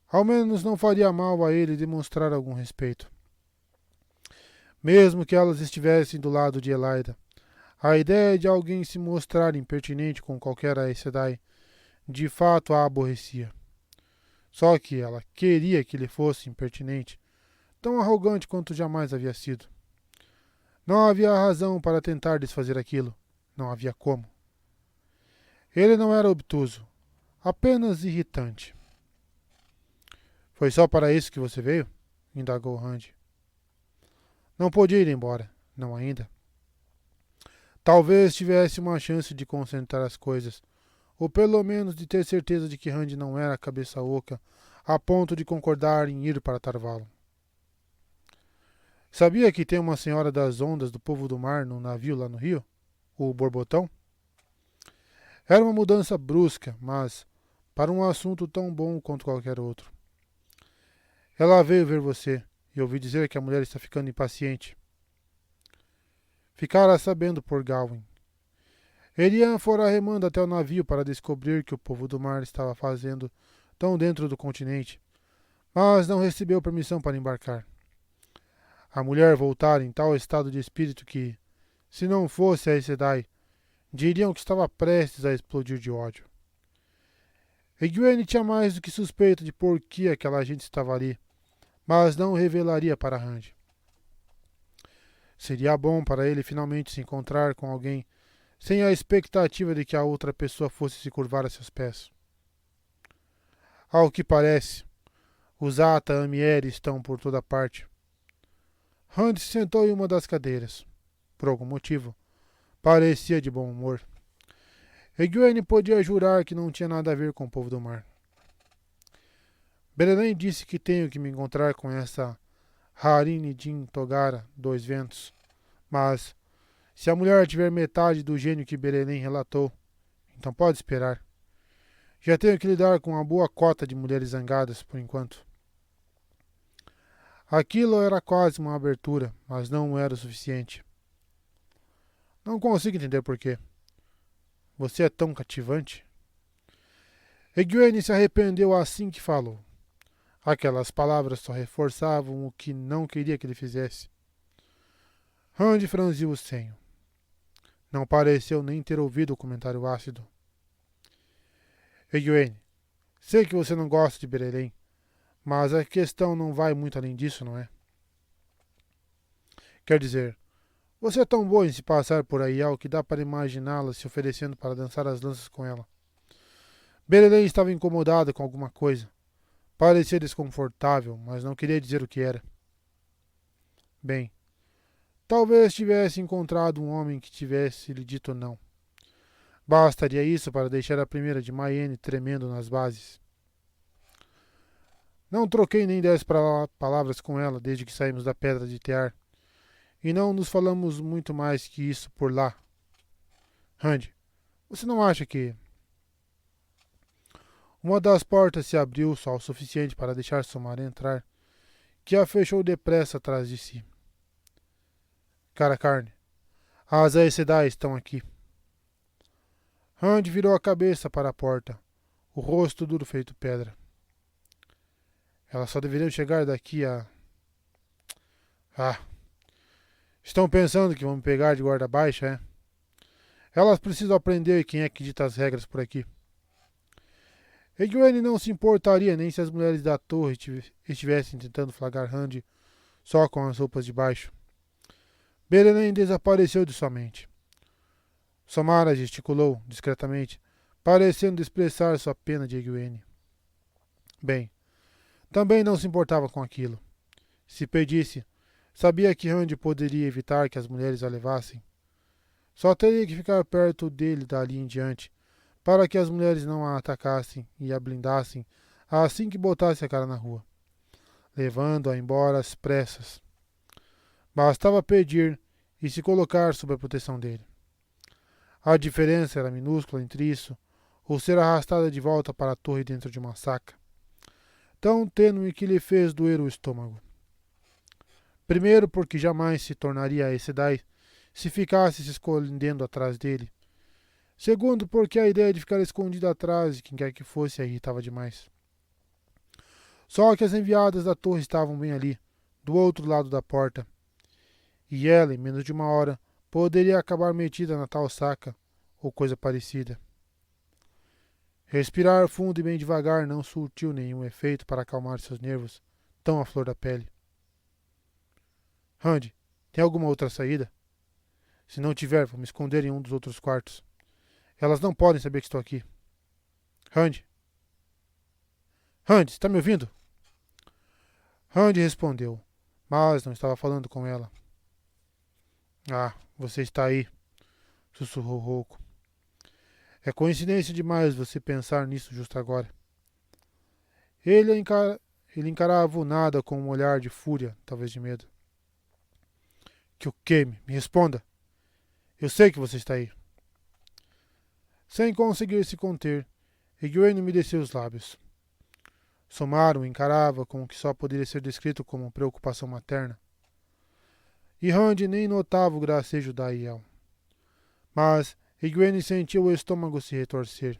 Ao menos não faria mal a ele demonstrar algum respeito. Mesmo que elas estivessem do lado de Elaida, a ideia de alguém se mostrar impertinente com qualquer Aes Sedai de fato a aborrecia. Só que ela queria que ele fosse impertinente, tão arrogante quanto jamais havia sido. Não havia razão para tentar desfazer aquilo. Não havia como. Ele não era obtuso, apenas irritante. Foi só para isso que você veio? Indagou Rand. Não podia ir embora, não ainda. Talvez tivesse uma chance de concentrar as coisas, ou pelo menos de ter certeza de que Rand não era cabeça oca, a ponto de concordar em ir para Tarvalon. Sabia que tem uma senhora das ondas do povo do mar no navio lá no rio? O Borbotão? Era uma mudança brusca, mas para um assunto tão bom quanto qualquer outro. Ela veio ver você e ouvi dizer que a mulher está ficando impaciente. Ficara sabendo por Gawyn. Erian fora remando até o navio para descobrir que o povo do mar estava fazendo tão dentro do continente, mas não recebeu permissão para embarcar. A mulher voltara em tal estado de espírito que, se não fosse a Aes Sedai, diriam que estava prestes a explodir de ódio. Egwene tinha mais do que suspeita de por que aquela gente estava ali, mas não revelaria para Rand. Seria bom para ele finalmente se encontrar com alguém sem a expectativa de que a outra pessoa fosse se curvar a seus pés. Ao que parece, os Ata Amieri estão por toda parte. Rand se sentou em uma das cadeiras. Por algum motivo, parecia de bom humor. Egwene podia jurar que não tinha nada a ver com o povo do mar. Berelen disse que tenho que me encontrar com essa Harine Din Togara, dois ventos. Mas, se a mulher tiver metade do gênio que Berelen relatou, então pode esperar. Já tenho que lidar com uma boa cota de mulheres zangadas, por enquanto. Aquilo era quase uma abertura, mas não era o suficiente. Não consigo entender por quê. Você é tão cativante? Egwene se arrependeu assim que falou. Aquelas palavras só reforçavam o que não queria que ele fizesse. Rand franziu o senho. Não pareceu nem ter ouvido o comentário ácido. Egwene, sei que você não gosta de Berelen, mas a questão não vai muito além disso, não é? Quer dizer, você é tão boa em se passar por Aiel que dá para imaginá-la se oferecendo para dançar as danças com ela. Berelen estava incomodada com alguma coisa. Parecia desconfortável, mas não queria dizer o que era. Bem, talvez tivesse encontrado um homem que tivesse lhe dito não. Bastaria isso para deixar a primeira de Mayene tremendo nas bases. Não troquei nem 10 palavras com ela desde que saímos da Pedra de Tear. E não nos falamos muito mais que isso por lá. Rand, você não acha que... Uma das portas se abriu só o suficiente para deixar Somara entrar, que a fechou depressa atrás de si. Cara carne, as Aes Sedai estão aqui. Rand virou a cabeça para a porta, o rosto duro feito pedra. Elas só deveriam chegar daqui a... Estão pensando que vão me pegar de guarda baixa, é? Elas precisam aprender quem é que dita as regras por aqui. Egwene não se importaria nem se as mulheres da torre estivessem tentando flagrar Rand só com as roupas de baixo. Berelen desapareceu de sua mente. Somara gesticulou discretamente, parecendo expressar sua pena de Egwene. Bem, também não se importava com aquilo. Se pedisse, sabia que Rand poderia evitar que as mulheres a levassem. Só teria que ficar perto dele dali em diante, para que as mulheres não a atacassem e a blindassem assim que botasse a cara na rua, levando-a embora às pressas. Bastava pedir e se colocar sob a proteção dele. A diferença era minúscula entre isso ou ser arrastada de volta para a torre dentro de uma saca, tão tênue que lhe fez doer o estômago. Primeiro porque jamais se tornaria Aes Sedai se ficasse se escondendo atrás dele. Segundo, porque a ideia de ficar escondido atrás de quem quer que fosse a irritava demais. Só que as enviadas da torre estavam bem ali, do outro lado da porta. E ela, em menos de uma hora, poderia acabar metida na tal saca, ou coisa parecida. Respirar fundo e bem devagar não surtiu nenhum efeito para acalmar seus nervos, tão à flor da pele. Rand, tem alguma outra saída? Se não tiver, vou me esconder em um dos outros quartos. Elas não podem saber que estou aqui. Rand? Rand, está me ouvindo? Rand respondeu, mas não estava falando com ela. Você está aí, sussurrou rouco. É coincidência demais você pensar nisso justo agora. Ele encarava o nada com um olhar de fúria, talvez de medo. Que o queime, me responda. Eu sei que você está aí. Sem conseguir se conter, Egwene umedeceu os lábios. Somara o encarava com o que só poderia ser descrito como preocupação materna. E Rand nem notava o gracejo da Aiel. Mas Egwene sentiu o estômago se retorcer.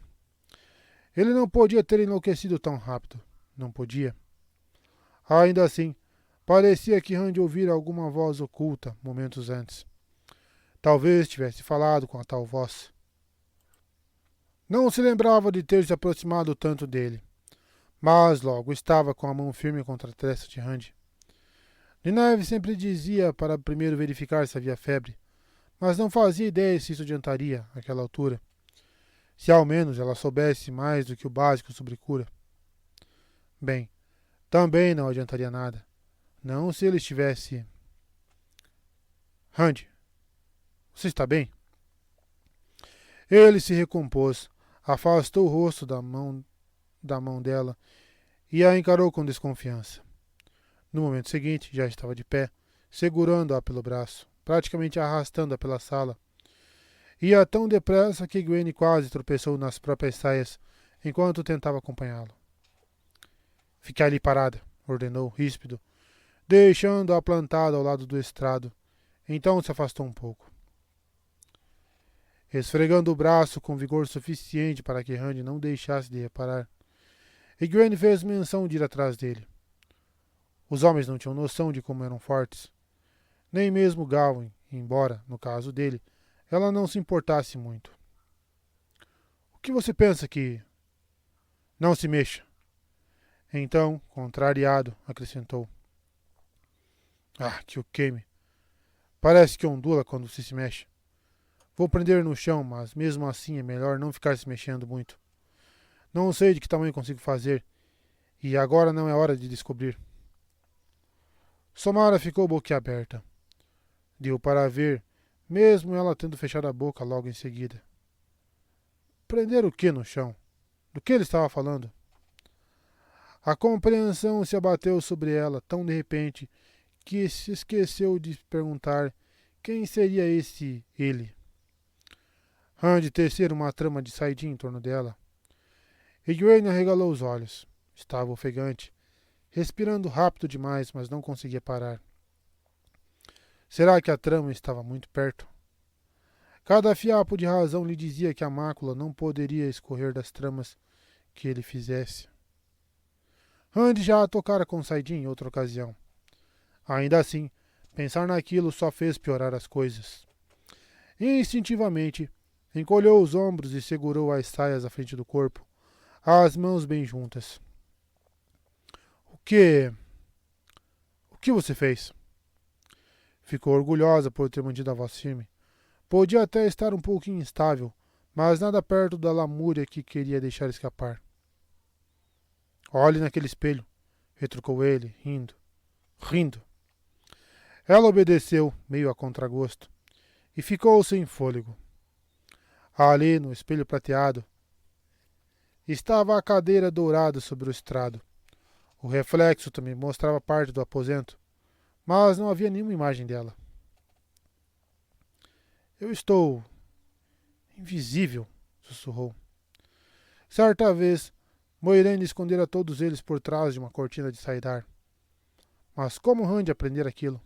Ele não podia ter enlouquecido tão rápido. Não podia. Ainda assim, parecia que Rand ouvira alguma voz oculta momentos antes. Talvez tivesse falado com a tal voz. Não se lembrava de ter se aproximado tanto dele, mas logo estava com a mão firme contra a testa de Randy. De Neve sempre dizia para primeiro verificar se havia febre, mas não fazia ideia se isso adiantaria àquela altura. Se ao menos ela soubesse mais do que o básico sobre cura. Bem, também não adiantaria nada. Não se ele estivesse... Randy, você está bem? Ele se recompôs, afastou o rosto da mão dela e a encarou com desconfiança. No momento seguinte, já estava de pé, segurando-a pelo braço, praticamente arrastando-a pela sala. Ia tão depressa que Gwen quase tropeçou nas próprias saias enquanto tentava acompanhá-lo. Fique ali parada, ordenou, ríspido, deixando-a plantada ao lado do estrado. Então se afastou um pouco. Esfregando o braço com vigor suficiente para que Randy não deixasse de reparar, Gwen fez menção de ir atrás dele. Os homens não tinham noção de como eram fortes. Nem mesmo Gawain, embora, no caso dele, ela não se importasse muito. O que você pensa que... Não se mexa. Então, contrariado, acrescentou. Ah, que o queime. Parece que ondula quando se mexe. Vou prender no chão, mas mesmo assim é melhor não ficar se mexendo muito. Não sei de que tamanho consigo fazer, e agora não é hora de descobrir. Somara ficou boquiaberta. Deu para ver, mesmo ela tendo fechado a boca logo em seguida. Prender o que no chão? Do que ele estava falando? A compreensão se abateu sobre ela tão de repente que se esqueceu de perguntar quem seria esse ele. Randy tecer uma trama de saidinha em torno dela. Egwene arregalou os olhos. Estava ofegante, respirando rápido demais, mas não conseguia parar. Será que a trama estava muito perto? Cada fiapo de razão lhe dizia que a mácula não poderia escorrer das tramas que ele fizesse. Randy já a tocara com Saidin em outra ocasião. Ainda assim, pensar naquilo só fez piorar as coisas. Instintivamente, encolheu os ombros e segurou as saias à frente do corpo, as mãos bem juntas. O que você fez? Ficou orgulhosa por ter mantido a voz firme. Podia até estar um pouco instável, mas nada perto da lamúria que queria deixar escapar. Olhe naquele espelho, retrucou ele, rindo. Ela obedeceu, meio a contragosto, e ficou sem fôlego. Ali, no espelho prateado, estava a cadeira dourada sobre o estrado. O reflexo também mostrava parte do aposento, mas não havia nenhuma imagem dela. Eu estou invisível, sussurrou. Certa vez, Moiraine escondera todos eles por trás de uma cortina de saidar. Mas como Randy aprender aquilo?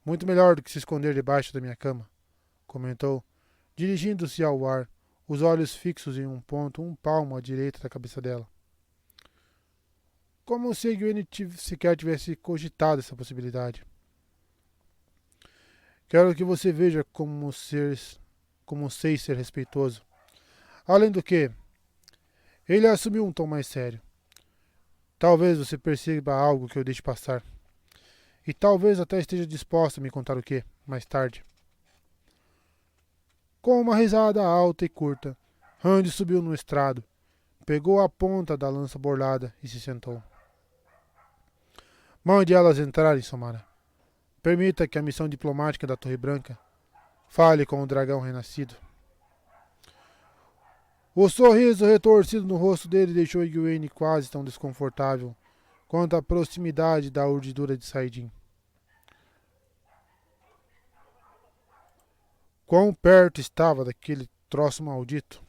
Muito melhor do que se esconder debaixo da minha cama, comentou, dirigindo-se ao ar, os olhos fixos em um ponto, um palmo à direita da cabeça dela. Como se Egwene sequer tivesse cogitado essa possibilidade. Quero que você veja como sei ser respeitoso. Além do que, ele assumiu um tom mais sério. Talvez você perceba algo que eu deixe passar. E talvez até esteja disposta a me contar o que, mais tarde. Com uma risada alta e curta, Randy subiu no estrado, pegou a ponta da lança borlada e se sentou. Mande elas entrarem, Somara. Permita que a missão diplomática da Torre Branca fale com o dragão renascido. O sorriso retorcido no rosto dele deixou Egwene quase tão desconfortável quanto a proximidade da urdidura de Saidin. Quão perto estava daquele troço maldito?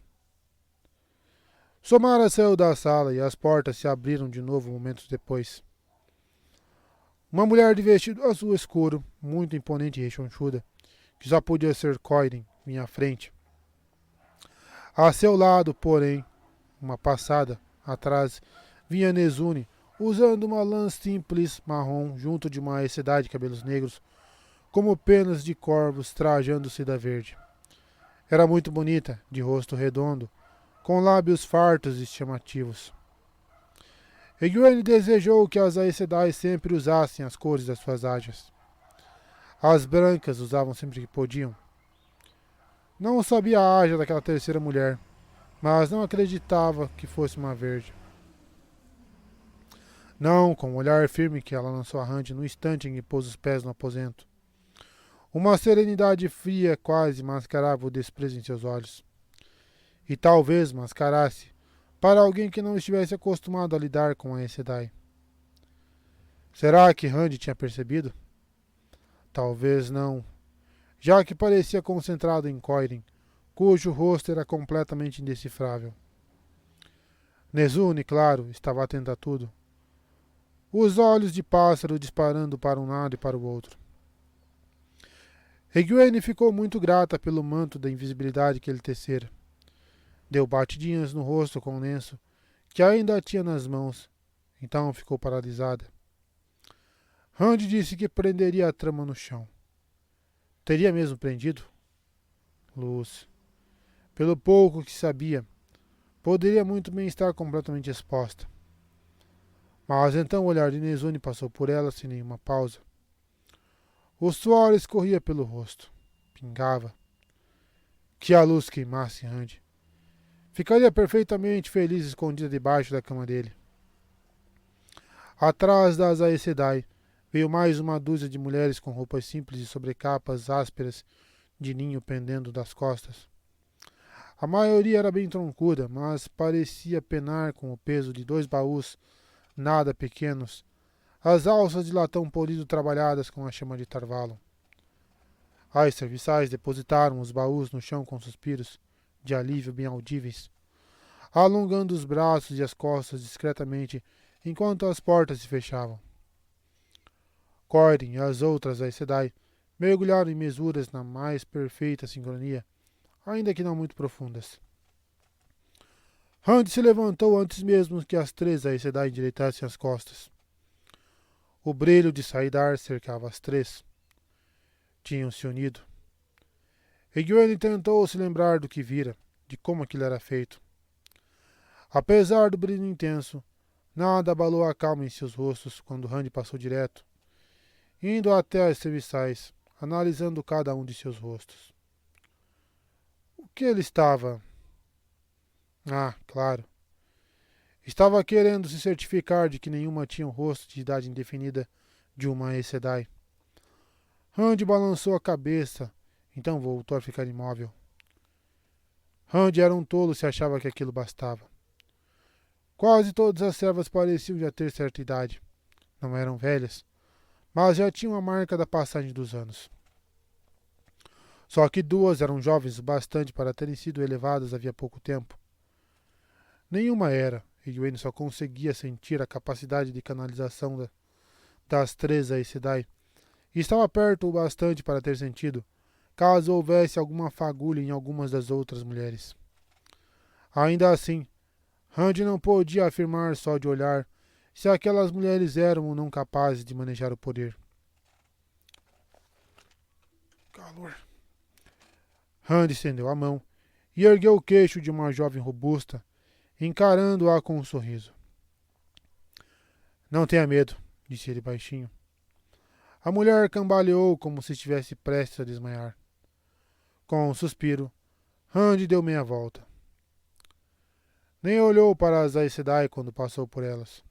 Somara saiu da sala e as portas se abriram de novo momentos depois. Uma mulher de vestido azul escuro, muito imponente e rechonchuda, que só podia ser Coiren, vinha à frente. A seu lado, porém, uma passada atrás, vinha Nezune, usando uma lã simples marrom junto de uma exedade de cabelos negros, como penas de corvos trajando seda verde. Era muito bonita, de rosto redondo, com lábios fartos e chamativos. Egwene desejou que as Aes Sedai sempre usassem as cores das suas ágias. As brancas usavam sempre que podiam. Não sabia a ágia daquela terceira mulher, mas não acreditava que fosse uma verde. Não, com o olhar firme que ela lançou a Randy no instante em que pôs os pés no aposento. Uma serenidade fria quase mascarava o desprezo em seus olhos. E talvez mascarasse para alguém que não estivesse acostumado a lidar com a Aes Sedai. Será que Randy tinha percebido? Talvez não, já que parecia concentrado em Coirin, cujo rosto era completamente indecifrável. Nezune, claro, estava atento a tudo. Os olhos de pássaro disparando para um lado e para o outro. Egwene ficou muito grata pelo manto da invisibilidade que ele tecera. Deu batidinhas no rosto com o lenço, que ainda tinha nas mãos. Então ficou paralisada. Randy disse que prenderia a trama no chão. Teria mesmo prendido? Luz. Pelo pouco que sabia, poderia muito bem estar completamente exposta. Mas então o olhar de Nezune passou por ela sem nenhuma pausa. O suor escorria pelo rosto. Pingava. Que a luz queimasse Randy. Ficaria perfeitamente feliz escondida debaixo da cama dele. Atrás das Aes Sedai veio mais uma dúzia de mulheres com roupas simples e sobrecapas ásperas de ninho pendendo das costas. A maioria era bem troncuda, mas parecia penar com o peso de 2 baús nada pequenos, as alças de latão polido trabalhadas com a chama de tarvalo. As serviçais depositaram os baús no chão com suspiros de alívio bem audíveis, alongando os braços e as costas discretamente enquanto as portas se fechavam. Coirin e as outras Aes Sedai mergulharam em mesuras na mais perfeita sincronia, ainda que não muito profundas. Randy se levantou antes mesmo que as 3 Aes Sedai endireitassem as costas. O brilho de saidar cercava as 3. Tinham se unido. Egwene tentou se lembrar do que vira, de como aquilo era feito. Apesar do brilho intenso, nada abalou a calma em seus rostos quando Randy passou direto, indo até as serviçais, analisando cada um de seus rostos. O que ele estava... Ah, claro. Estava querendo se certificar de que nenhuma tinha o rosto de idade indefinida de uma Aes Sedai. Randy balançou a cabeça, então voltou a ficar imóvel. Randy era um tolo se achava que aquilo bastava. Quase todas as servas pareciam já ter certa idade. Não eram velhas, mas já tinham a marca da passagem dos anos. Só que 2 eram jovens o bastante para terem sido elevadas havia pouco tempo. Nenhuma era, e Egwene só conseguia sentir a capacidade de canalização das 3 Aes Sedai, e estava perto o bastante para ter sentido, caso houvesse alguma fagulha em algumas das outras mulheres. Ainda assim, Randy não podia afirmar só de olhar se aquelas mulheres eram ou não capazes de manejar o poder. Calor. Randy estendeu a mão e ergueu o queixo de uma jovem robusta, encarando-a com um sorriso. Não tenha medo, disse ele baixinho. A mulher cambaleou como se estivesse prestes a desmaiar. Com um suspiro, Randy deu meia volta. Nem olhou para as Aes Sedai quando passou por elas.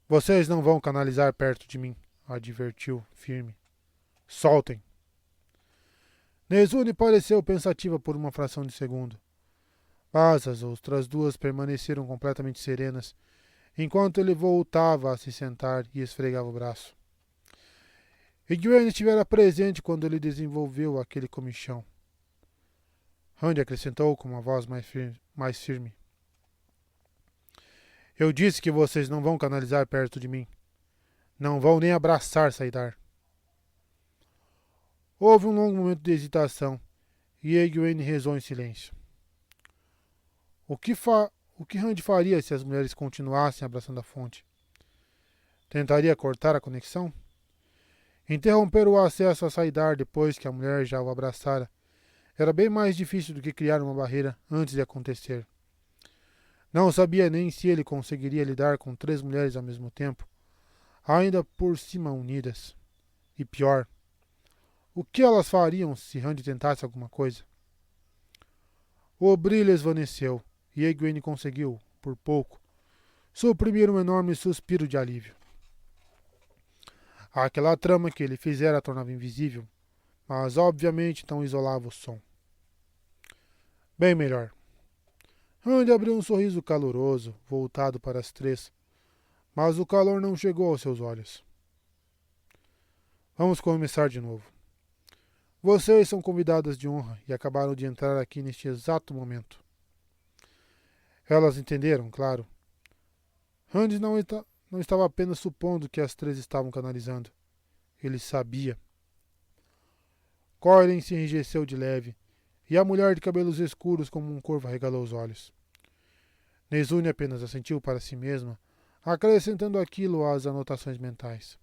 Vocês não vão canalizar perto de mim, advertiu, firme. Soltem. Nezune pareceu pensativa por uma fração de segundo. Mas as outras 2 permaneceram completamente serenas, enquanto ele voltava a se sentar e esfregava o braço. Egwene estivera presente quando ele desenvolveu aquele comichão. Randy acrescentou com uma voz mais firme. Eu disse que vocês não vão canalizar perto de mim. Não vão nem abraçar saidar. Houve um longo momento de hesitação, e Egwene rezou em silêncio. O que Randy faria se as mulheres continuassem abraçando a fonte? Tentaria cortar a conexão? Interromper o acesso a saidar depois que a mulher já o abraçara Era bem mais difícil do que criar uma barreira antes de acontecer. Não sabia nem se ele conseguiria lidar com 3 mulheres ao mesmo tempo, ainda por cima unidas. E pior, o que elas fariam se Randy tentasse alguma coisa? O brilho esvaneceu e Egwene conseguiu, por pouco, suprimir um enorme suspiro de alívio. Aquela trama que ele fizera a tornava invisível, mas obviamente não isolava o som. Bem melhor. Randy abriu um sorriso caloroso, voltado para as 3, mas o calor não chegou aos seus olhos. Vamos começar de novo. Vocês são convidadas de honra e acabaram de entrar aqui neste exato momento. Elas entenderam, claro. Randy não estava apenas supondo que as 3 estavam canalizando. Ele sabia. Corin se enrijeceu de leve, e a mulher de cabelos escuros como um corvo arregalou os olhos. Nezune apenas assentiu para si mesma, acrescentando aquilo às anotações mentais.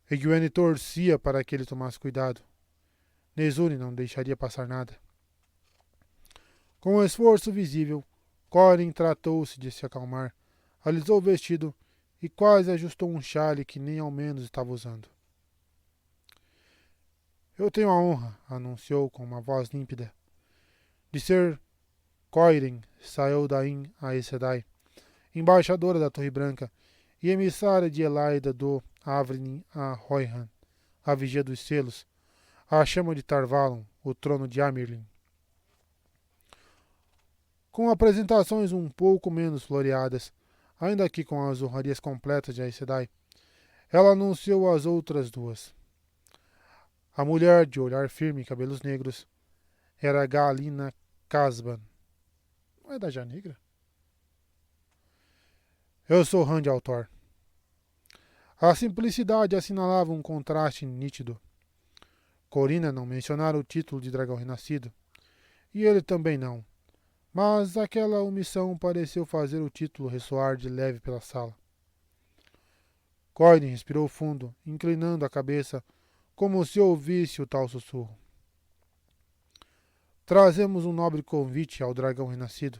Egwene torcia para que ele tomasse cuidado. Nezune não deixaria passar nada. Com um esforço visível, Corin tratou-se de se acalmar, alisou o vestido e quase ajustou um chale que nem ao menos estava usando. Eu tenho a honra, anunciou com uma voz límpida, de ser Coiren Saeldain Aes Sedai, embaixadora da Torre Branca e emissária de Elaida do Avrin a Roihan, a vigia dos selos, a chama de Tarvalon, o trono de Amirlin. Com apresentações um pouco menos floreadas, ainda que com as honrarias completas de Aes Sedai, ela anunciou as outras 2. A mulher de olhar firme e cabelos negros era Galina Casban. Não é da Janegra? Eu sou Randy Altor. A simplicidade assinalava um contraste nítido. Corina não mencionara o título de dragão renascido, e ele também não, mas aquela omissão pareceu fazer o título ressoar de leve pela sala. Corin respirou fundo, inclinando a cabeça, como se ouvisse o tal sussurro. Trazemos um nobre convite ao dragão renascido.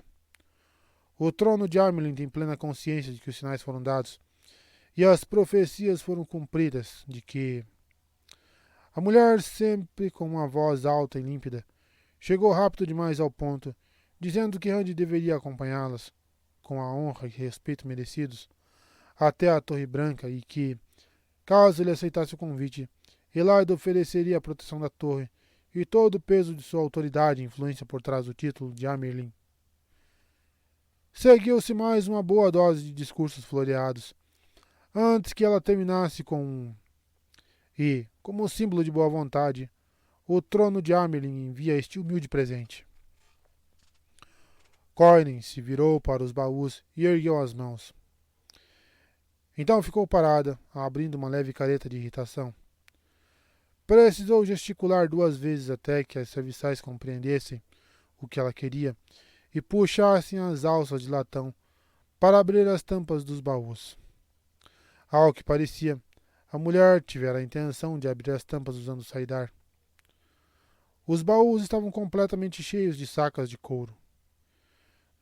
O trono de Amerlin tem plena consciência de que os sinais foram dados, e as profecias foram cumpridas de que... A mulher, sempre com uma voz alta e límpida, chegou rápido demais ao ponto, dizendo que Randy deveria acompanhá-las, com a honra e respeito merecidos, até a Torre Branca e que, caso ele aceitasse o convite, Elaida ofereceria a proteção da torre e todo o peso de sua autoridade e influência por trás do título de Amerlin. Seguiu-se mais uma boa dose de discursos floreados, antes que ela terminasse com um... E, como símbolo de boa vontade, o trono de Amerlin envia este humilde presente. Corin se virou para os baús e ergueu as mãos. Então ficou parada, abrindo uma leve careta de irritação. Precisou gesticular 2 vezes até que as serviçais compreendessem o que ela queria e puxassem as alças de latão para abrir as tampas dos baús. Ao que parecia, a mulher tivera a intenção de abrir as tampas usando o saidar. Os baús estavam completamente cheios de sacas de couro.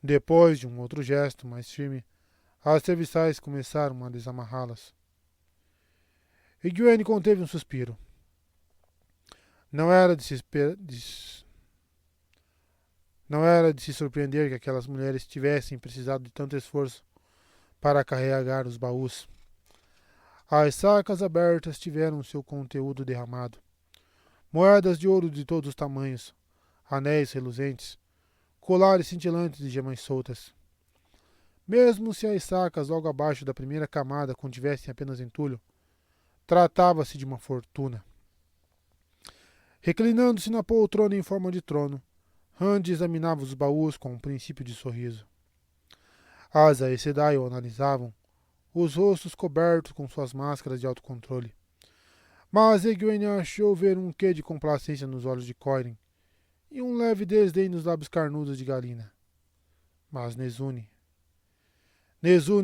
Depois de um outro gesto mais firme, as serviçais começaram a desamarrá-las. Egwene conteve um suspiro. Não era de se surpreender que aquelas mulheres tivessem precisado de tanto esforço para carregar os baús. As sacas abertas tiveram seu conteúdo derramado. Moedas de ouro de todos os tamanhos, anéis reluzentes, colares cintilantes de gemas soltas. Mesmo se as sacas logo abaixo da primeira camada contivessem apenas entulho, tratava-se de uma fortuna. Reclinando-se na poltrona em forma de trono, Randy examinava os baús com um princípio de sorriso. As Aes Sedai o analisavam, os rostos cobertos com suas máscaras de autocontrole. Mas Egwene achou ver um quê de complacência nos olhos de Corin e um leve desdém nos lábios carnudos de Galina. Mas Nezune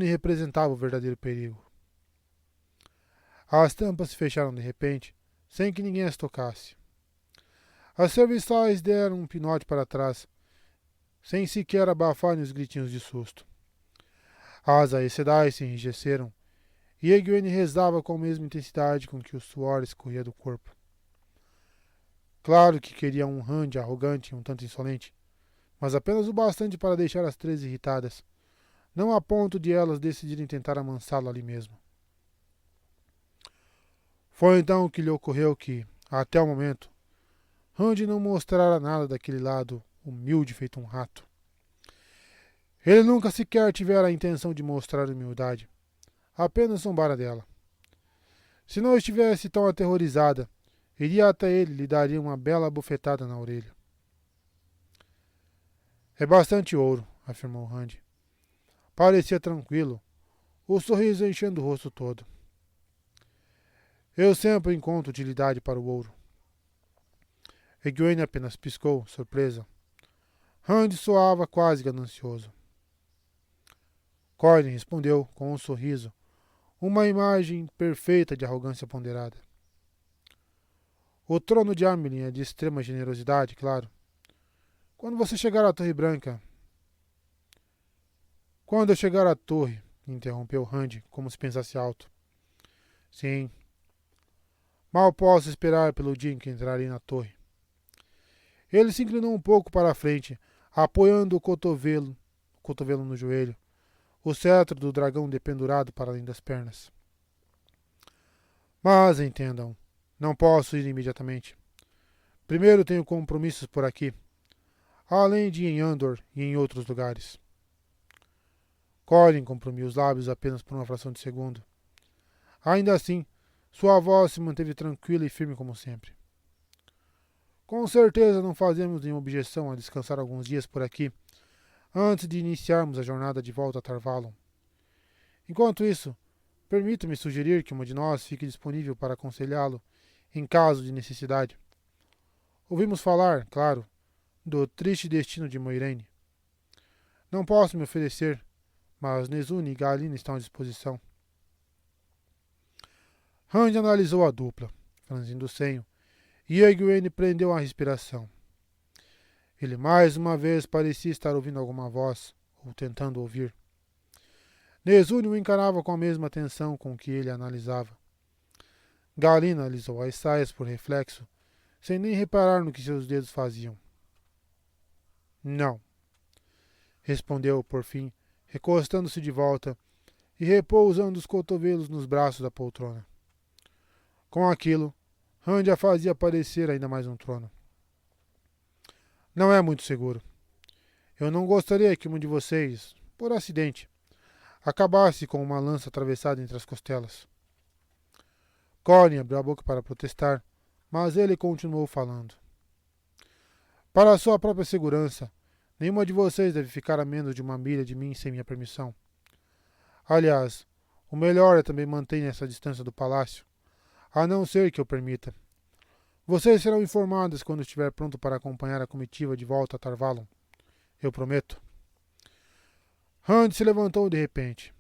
representava o verdadeiro perigo. As tampas se fecharam de repente, sem que ninguém as tocasse. As serviçais deram um pinote para trás, sem sequer abafarem os gritinhos de susto. As Aes Sedai se enrijeceram, e Egwene rezava com a mesma intensidade com que o suor escorria do corpo. Claro que queria um Hand arrogante e um tanto insolente, mas apenas o bastante para deixar as três irritadas, não a ponto de elas decidirem tentar amansá-lo ali mesmo. Foi então que lhe ocorreu que, até o momento, Hand não mostrara nada daquele lado humilde feito um rato. Ele nunca sequer tivera a intenção de mostrar humildade, apenas zombara dela. Se não estivesse tão aterrorizada, iria até ele e lhe daria uma bela bofetada na orelha. É bastante ouro, afirmou Hand. Parecia tranquilo, o sorriso enchendo o rosto todo. Eu sempre encontro utilidade para o ouro. Egwene apenas piscou, surpresa. Hand soava quase ganancioso. Corlin respondeu com um sorriso, uma imagem perfeita de arrogância ponderada. O trono de Amelin é de extrema generosidade, claro. Quando você chegar à Torre Branca... Quando eu chegar à torre, interrompeu Hand, como se pensasse alto. Sim. Mal posso esperar pelo dia em que entrarei na torre. Ele se inclinou um pouco para a frente, apoiando o cotovelo no joelho, o cetro do dragão dependurado para além das pernas. Mas entendam, não posso ir imediatamente. Primeiro tenho compromissos por aqui, além de em Andor e em outros lugares. Colin comprimiu os lábios apenas por uma fração de segundo. Ainda assim, sua voz se manteve tranquila e firme como sempre. Com certeza não fazemos nenhuma objeção a descansar alguns dias por aqui, antes de iniciarmos a jornada de volta a Tarvalon. Enquanto isso, permita-me sugerir que uma de nós fique disponível para aconselhá-lo em caso de necessidade. Ouvimos falar, claro, do triste destino de Moiraine. Não posso me oferecer, mas Nezune e Galina estão à disposição. Hand analisou a dupla, franzindo o senho, e Egwene prendeu a respiração. Ele mais uma vez parecia estar ouvindo alguma voz, ou tentando ouvir. Nezune o encarava com a mesma atenção com que ele a analisava. Galina alisou as saias por reflexo, sem nem reparar no que seus dedos faziam. Não, respondeu por fim, recostando-se de volta e repousando os cotovelos nos braços da poltrona. Com aquilo, Hand a fazia parecer ainda mais um trono. Não é muito seguro. Eu não gostaria que um de vocês, por acidente, acabasse com uma lança atravessada entre as costelas. Colin abriu a boca para protestar, mas ele continuou falando. Para a sua própria segurança, nenhuma de vocês deve ficar a menos de 1 milha de mim sem minha permissão. Aliás, o melhor é também manter essa distância do palácio, a não ser que eu permita. Vocês serão informadas quando estiver pronto para acompanhar a comitiva de volta a Tarvalon. Eu prometo. Hand se levantou de repente.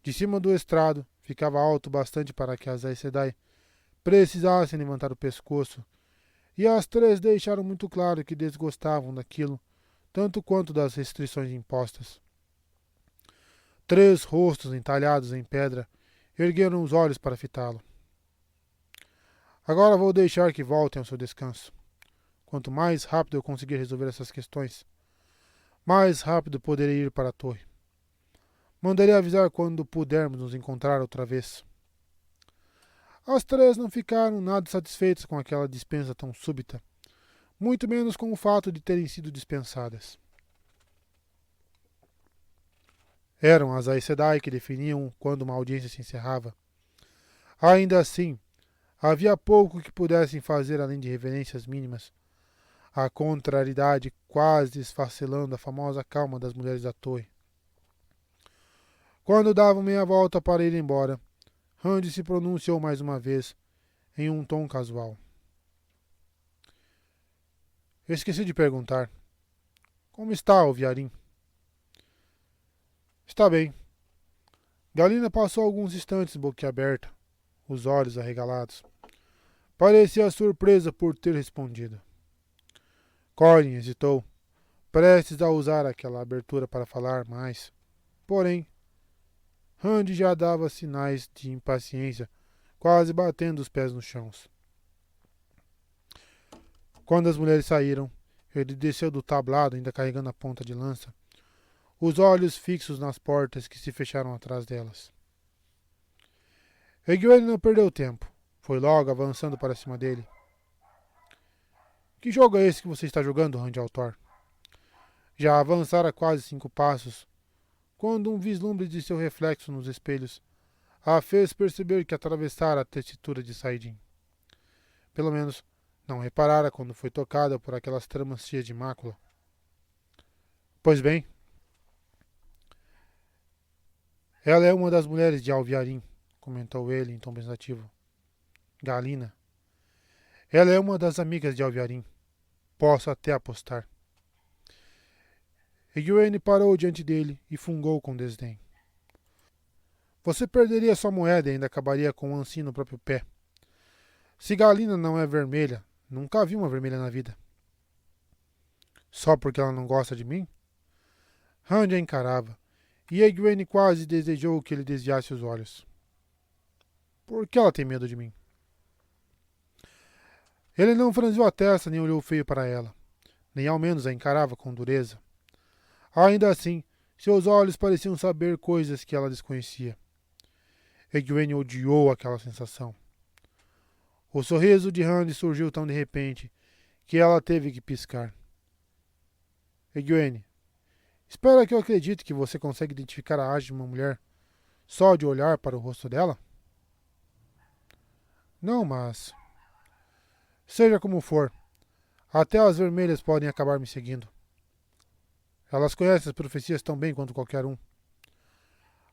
De cima do estrado, ficava alto bastante para que as Aes Sedai precisassem levantar o pescoço, e as três deixaram muito claro que desgostavam daquilo, tanto quanto das restrições impostas. 3 rostos entalhados em pedra ergueram os olhos para fitá-lo. Agora vou deixar que voltem ao seu descanso. Quanto mais rápido eu conseguir resolver essas questões, mais rápido poderei ir para a torre. Mandarei avisar quando pudermos nos encontrar outra vez. As 3 não ficaram nada satisfeitas com aquela dispensa tão súbita, muito menos com o fato de terem sido dispensadas. Eram as Aes Sedai que definiam quando uma audiência se encerrava. Ainda assim, havia pouco que pudessem fazer além de reverências mínimas, a contrariedade quase esfacelando a famosa calma das mulheres da torre. Quando davam meia volta para ir embora, Hand se pronunciou mais uma vez, em um tom casual. Esqueci de perguntar. Como está, Alviarim? Está bem. Galina passou alguns instantes boquiaberta, os olhos arregalados. parecia surpresa por ter respondido. Colin hesitou, prestes a usar aquela abertura para falar mais. Porém, Randy já dava sinais de impaciência, quase batendo os pés no chão. Quando as mulheres saíram, ele desceu do tablado, ainda carregando a ponta de lança, os olhos fixos nas portas que se fecharam atrás delas. Egwene não perdeu tempo. Foi logo avançando para cima dele. Que jogo é esse que você está jogando, Randy Altor? Já avançara quase 5 passos, quando um vislumbre de seu reflexo nos espelhos a fez perceber que atravessara a tessitura de Saidin. Pelo menos, não reparara quando foi tocada por aquelas tramas cheias de mácula. Pois bem, ela é uma das mulheres de Alviarim, comentou ele em tom pensativo. Galina. Ela é uma das amigas de Alviarim. Posso até apostar. Egwene parou diante dele e fungou com desdém. Você perderia sua moeda e ainda acabaria com um ancinho no próprio pé. Se Galina não é vermelha, nunca vi uma vermelha na vida. Só porque ela não gosta de mim? Randy a encarava, e Egwene quase desejou que ele desviasse os olhos. Por que ela tem medo de mim? Ele não franziu a testa nem olhou feio para ela, nem ao menos a encarava com dureza. Ainda assim, seus olhos pareciam saber coisas que ela desconhecia. Egwene odiou aquela sensação. O sorriso de Randy surgiu tão de repente que ela teve que piscar. Egwene, espera que eu acredite que você consegue identificar a arte de uma mulher só de olhar para o rosto dela? Não, mas... Seja como for, até as vermelhas podem acabar me seguindo. Elas conhecem as profecias tão bem quanto qualquer um.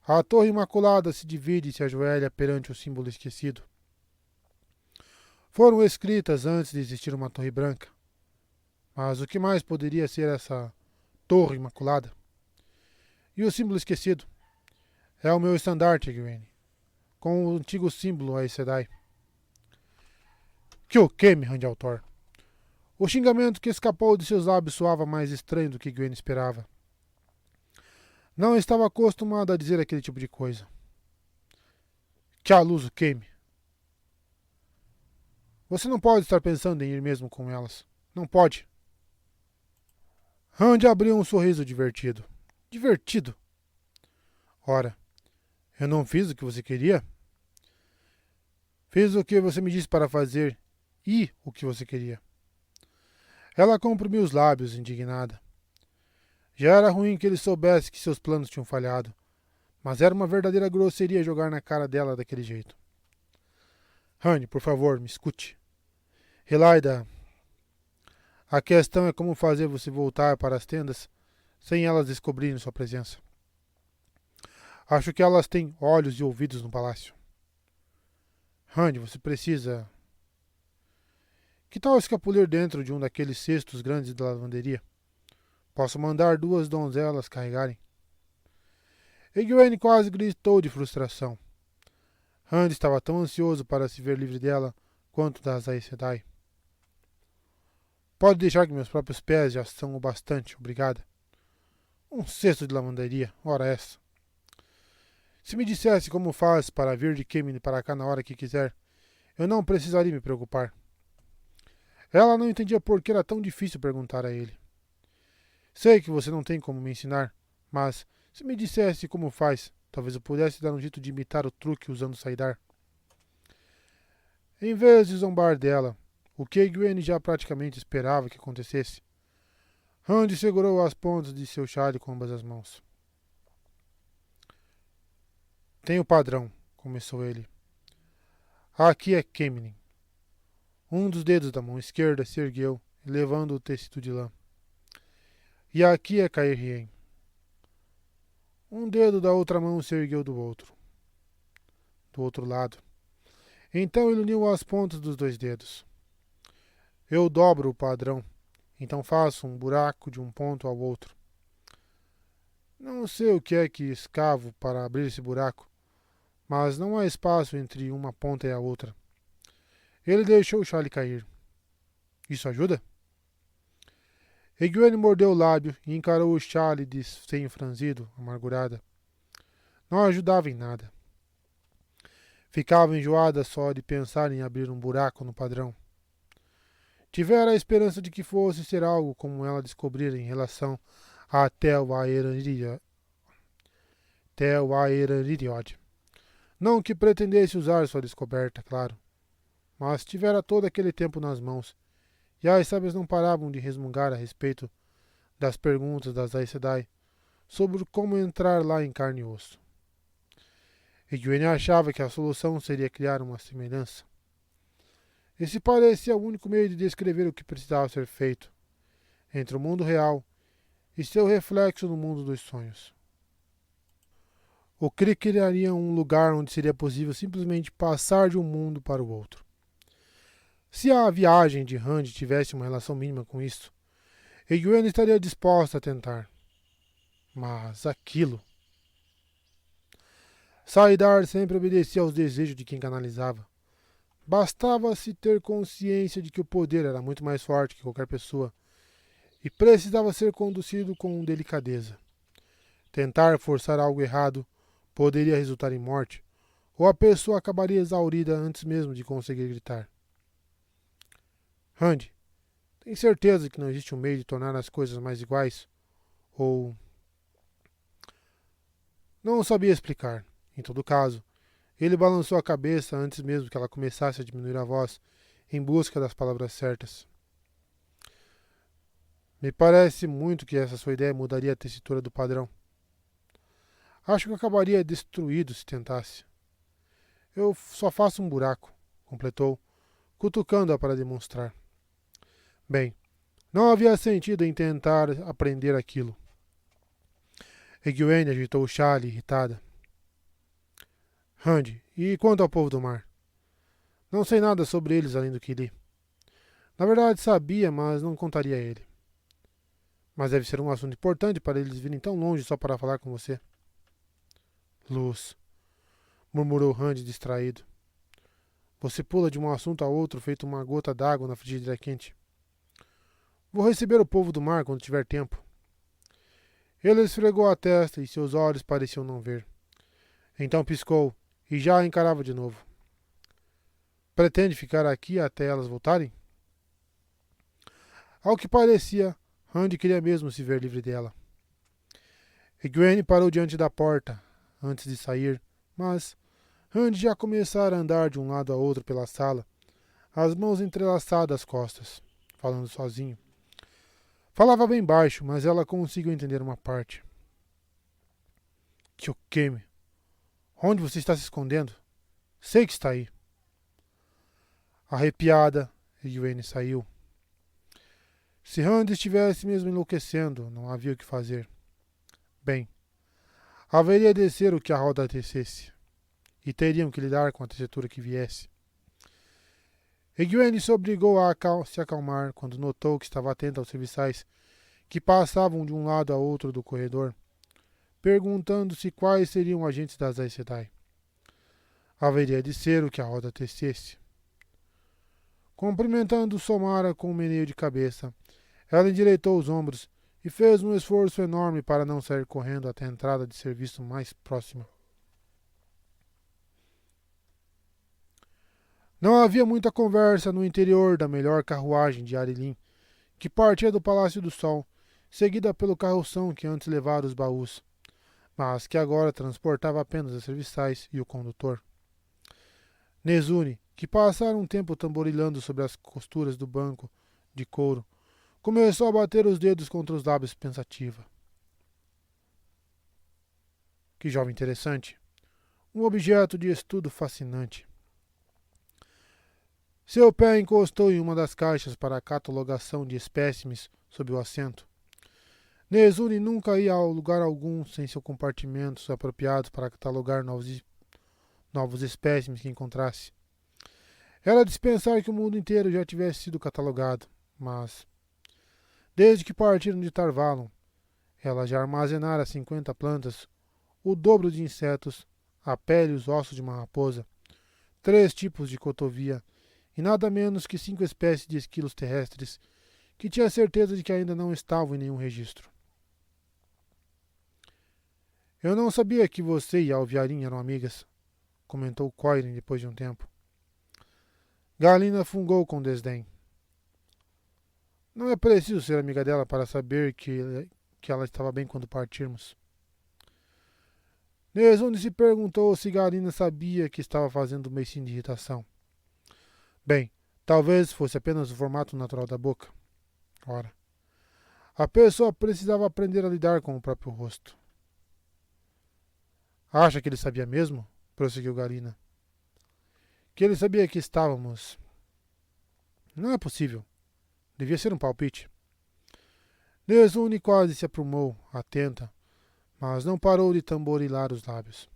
A torre imaculada se divide e se ajoelha perante o símbolo esquecido. Foram escritas antes de existir uma torre branca. Mas o que mais poderia ser essa torre imaculada? E o símbolo esquecido? É o meu estandarte, Egwene, com o antigo símbolo Aes Sedai. Que o queime, Randy Altor. O xingamento que escapou de seus lábios soava mais estranho do que Egwene esperava. Não estava acostumado a dizer aquele tipo de coisa. Que a luz o queime. Você não pode estar pensando em ir mesmo com elas. Não pode. Randy abriu um sorriso divertido. Divertido? Ora, eu não fiz o que você queria? Fiz o que você me disse para fazer e o que você queria. Ela comprimiu os lábios, indignada. Já era ruim que ele soubesse que seus planos tinham falhado, mas era uma verdadeira grosseria jogar na cara dela daquele jeito. Honey, por favor, me escute. Relaida, a questão é como fazer você voltar para as tendas sem elas descobrirem sua presença. Acho que elas têm olhos e ouvidos no palácio. Honey, você precisa... Que tal escapulir dentro de um daqueles cestos grandes da lavanderia? Posso mandar 2 donzelas carregarem. Egwene quase gritou de frustração. Randy estava tão ansioso para se ver livre dela quanto das Aes Sedai. Pode deixar que meus próprios pés já são o bastante, obrigada. Um cesto de lavanderia, ora essa. Se me dissesse como faz para vir de Kemen para cá na hora que quiser, eu não precisaria me preocupar. Ela não entendia por que era tão difícil perguntar a ele. Sei que você não tem como me ensinar, mas se me dissesse como faz, talvez eu pudesse dar um jeito de imitar o truque usando Saidar. Em vez de zombar dela, o que Egwene já praticamente esperava que acontecesse, Randy segurou as pontas de seu chale com ambas as mãos. Tem o padrão, começou ele. Aqui é Kemen. Um dos dedos da mão esquerda se ergueu, levando o tecido de lã. E aqui é Caerhien. Um dedo da outra mão se ergueu do outro lado. Então ele uniu as pontas dos 2 dedos. Eu dobro o padrão, então faço um buraco de um ponto ao outro. Não sei o que é que escavo para abrir esse buraco, mas não há espaço entre uma ponta e a outra. Ele deixou o chale cair. Isso ajuda? Egwene mordeu o lábio e encarou o chale de senho franzido, amargurada. Não ajudava em nada. Ficava enjoada só de pensar em abrir um buraco no padrão. Tivera a esperança de que fosse ser algo como ela descobrira em relação a Tel Aeririod. Não que pretendesse usar sua descoberta, claro, mas tivera todo aquele tempo nas mãos, e as sábias não paravam de resmungar a respeito das perguntas das Aes Sedai sobre como entrar lá em carne e osso. Egwene achava que a solução seria criar uma semelhança. Esse parecia o único meio de descrever o que precisava ser feito entre o mundo real e seu reflexo no mundo dos sonhos. O Kree criaria um lugar onde seria possível simplesmente passar de um mundo para o outro. Se a viagem de Rand tivesse uma relação mínima com isso, Egwene estaria disposta a tentar. Mas aquilo... Saidar sempre obedecia aos desejos de quem canalizava. Bastava-se ter consciência de que o poder era muito mais forte que qualquer pessoa e precisava ser conduzido com delicadeza. Tentar forçar algo errado poderia resultar em morte, ou a pessoa acabaria exaurida antes mesmo de conseguir gritar. Rand, tem certeza que não existe um meio de tornar as coisas mais iguais? Ou... Não sabia explicar. Em todo caso, ele balançou a cabeça antes mesmo que ela começasse a diminuir a voz, em busca das palavras certas. Me parece muito que essa sua ideia mudaria a tessitura do padrão. Acho que acabaria destruído se tentasse. Eu só faço um buraco, completou, cutucando-a para demonstrar. Bem, não havia sentido em tentar aprender aquilo. Egwene agitou o chale, irritada. Rand, e quanto ao povo do mar? Não sei nada sobre eles além do que li. Na verdade sabia, mas não contaria a ele. Mas deve ser um assunto importante para eles virem tão longe só para falar com você. Luz, murmurou Rand distraído. Você pula de um assunto a outro feito uma gota d'água na frigideira quente. Vou receber o povo do mar quando tiver tempo. Ele esfregou a testa e seus olhos pareciam não ver. Então piscou e já a encarava de novo. Pretende ficar aqui até elas voltarem? Ao que parecia, Rand queria mesmo se ver livre dela. Egwene parou diante da porta, antes de sair, mas Rand já começara a andar de um lado a outro pela sala, as mãos entrelaçadas às costas, falando sozinho. Falava bem baixo, mas ela conseguiu entender uma parte. Kyokeme, onde você está se escondendo? Sei que está aí. Arrepiada, Egwene saiu. Se Rand estivesse mesmo enlouquecendo, não havia o que fazer. Bem, haveria de ser o que a roda tecesse, e teriam que lidar com a tessitura que viesse. Egwene se obrigou a se acalmar quando notou que estava atenta aos serviçais que passavam de um lado a outro do corredor, perguntando-se quais seriam agentes das Aes Sedai. Haveria de ser o que a roda tecesse. Cumprimentando Somara com um meneio de cabeça, ela endireitou os ombros e fez um esforço enorme para não sair correndo até a entrada de serviço mais próxima. Não havia muita conversa no interior da melhor carruagem de Arilin, que partia do Palácio do Sol, seguida pelo carroção que antes levara os baús, mas que agora transportava apenas os serviçais e o condutor. Nezune, que passara um tempo tamborilando sobre as costuras do banco de couro, começou a bater os dedos contra os lábios pensativa. Que jovem interessante. Um objeto de estudo fascinante. Seu pé encostou em uma das caixas para a catalogação de espécimes sob o assento. Nezune nunca ia a lugar algum sem seus compartimentos apropriados para catalogar novos espécimes que encontrasse. Era de se pensar que o mundo inteiro já tivesse sido catalogado, mas, desde que partiram de Tarvalon, ela já armazenara 50 plantas, o dobro de insetos, a pele e os ossos de uma raposa, 3 tipos de cotovia e nada menos que 5 espécies de esquilos terrestres, que tinha certeza de que ainda não estavam em nenhum registro. Eu não sabia que você e a Alviarim eram amigas, comentou Coiren depois de um tempo. Galina fungou com desdém. Não é preciso ser amiga dela para saber que ela estava bem quando partirmos. Nezune se perguntou se Galina sabia que estava fazendo um beicinho de irritação. Bem, talvez fosse apenas o formato natural da boca. Ora, a pessoa precisava aprender a lidar com o próprio rosto. Acha que ele sabia mesmo? Prosseguiu Galina. Que ele sabia que estávamos. Não é possível. Devia ser um palpite. Nezune quase se aprumou, atenta, mas não parou de tamborilar os lábios.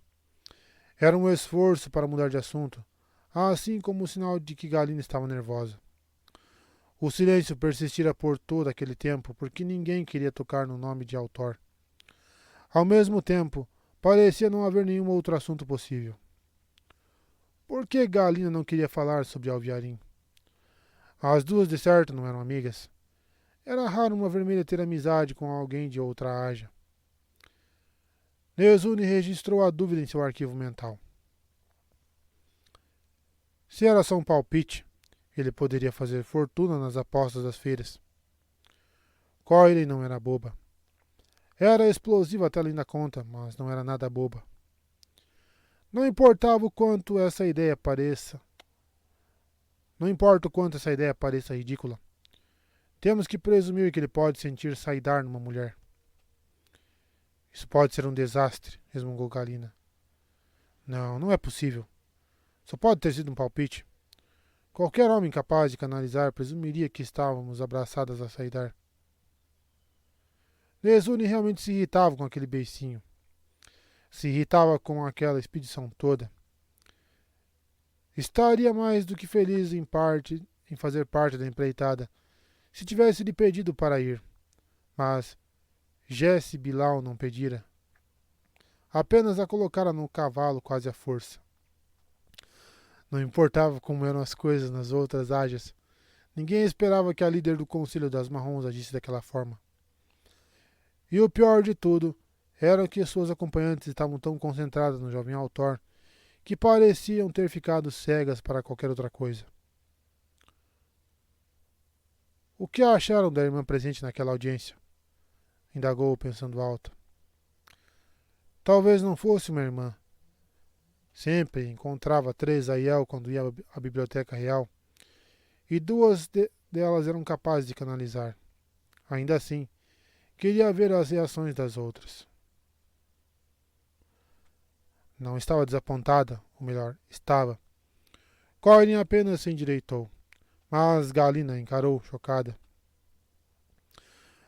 Era um esforço para mudar de assunto, assim como o sinal de que Galina estava nervosa. O silêncio persistira por todo aquele tempo, porque ninguém queria tocar no nome de Altor. Ao mesmo tempo, parecia não haver nenhum outro assunto possível. Por que Galina não queria falar sobre Alviarim? As duas de certo não eram amigas. Era raro uma vermelha ter amizade com alguém de outra Aja. Nezune registrou a dúvida em seu arquivo mental. Se era só um palpite, ele poderia fazer fortuna nas apostas das feiras. Coiren não era boba. Era explosiva até além da conta, mas não era nada boba. Não importava o quanto essa ideia pareça. Não importa o quanto essa ideia pareça ridícula. Temos que presumir que ele pode sentir saidar numa mulher. Isso pode ser um desastre, resmungou Galina. Não, não é possível. Só pode ter sido um palpite. Qualquer homem capaz de canalizar presumiria que estávamos abraçadas a saidar. Nezune realmente se irritava com aquele beicinho. Se irritava com aquela expedição toda. Estaria mais do que feliz em fazer parte da empreitada, se tivesse lhe pedido para ir. Mas Jesse Bilal não pedira. Apenas a colocara no cavalo quase à força. Não importava como eram as coisas nas outras Ajas. Ninguém esperava que a líder do Conselho das Marrons agisse daquela forma. E o pior de tudo era que suas acompanhantes estavam tão concentradas no jovem Altor que pareciam ter ficado cegas para qualquer outra coisa. O que acharam da irmã presente naquela audiência? Indagou, pensando alto. Talvez não fosse uma irmã. Sempre encontrava 3 Aiel quando ia à biblioteca real, e 2 delas eram capazes de canalizar. Ainda assim, queria ver as reações das outras. Não estava desapontada, ou melhor, estava. Coiren apenas se endireitou, mas Galina encarou, chocada.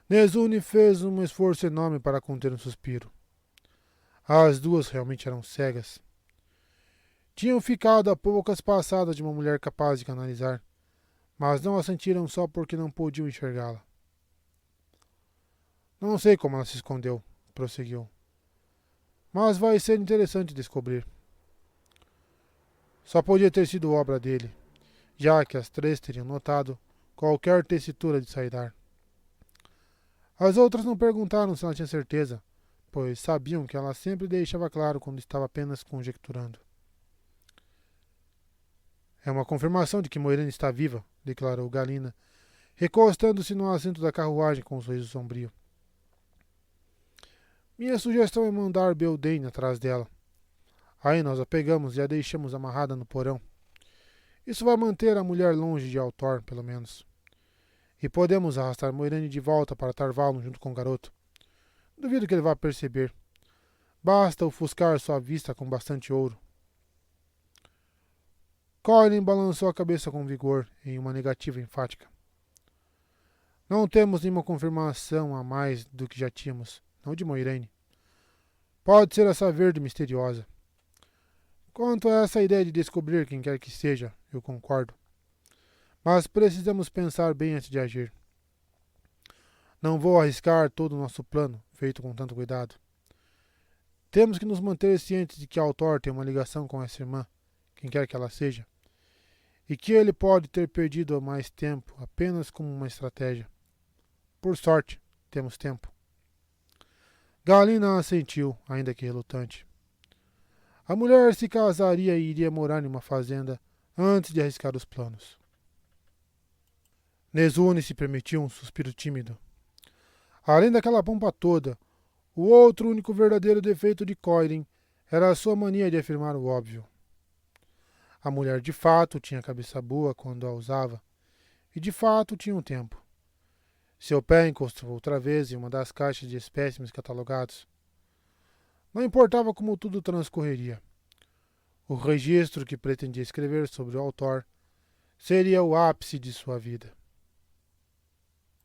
Nezune fez um esforço enorme para conter um suspiro. As duas realmente eram cegas. Tinham ficado a poucas passadas de uma mulher capaz de canalizar, mas não a sentiram só porque não podiam enxergá-la. Não sei como ela se escondeu, prosseguiu. Mas vai ser interessante descobrir. Só podia ter sido obra dele, já que as 3 teriam notado qualquer tessitura de saidar. As outras não perguntaram se ela tinha certeza, pois sabiam que ela sempre deixava claro quando estava apenas conjecturando. É uma confirmação de que Moiraine está viva, declarou Galina, recostando-se no assento da carruagem com um sorriso sombrio. Minha sugestão é mandar Beldain atrás dela. Aí nós a pegamos e a deixamos amarrada no porão. Isso vai manter a mulher longe de Altor, pelo menos. E podemos arrastar Moiraine de volta para Tarvalon junto com o garoto. Duvido que ele vá perceber. Basta ofuscar sua vista com bastante ouro. Coiren balançou a cabeça com vigor, em uma negativa enfática. Não temos nenhuma confirmação a mais do que já tínhamos, não de Moiraine. Pode ser essa verde misteriosa. Quanto a essa ideia de descobrir quem quer que seja, eu concordo. Mas precisamos pensar bem antes de agir. Não vou arriscar todo o nosso plano, feito com tanto cuidado. Temos que nos manter cientes de que Altor tem uma ligação com essa irmã, quem quer que ela seja, e que ele pode ter perdido mais tempo apenas como uma estratégia. Por sorte, temos tempo. Galina assentiu, ainda que relutante. A mulher se casaria e iria morar em uma fazenda antes de arriscar os planos. Nezune se permitiu um suspiro tímido. Além daquela pompa toda, o outro único verdadeiro defeito de Coirin era a sua mania de afirmar o óbvio. A mulher de fato tinha cabeça boa quando a usava, e de fato tinha um tempo. Seu pé encostou outra vez em uma das caixas de espécimes catalogados. Não importava como tudo transcorreria. O registro que pretendia escrever sobre o autor seria o ápice de sua vida.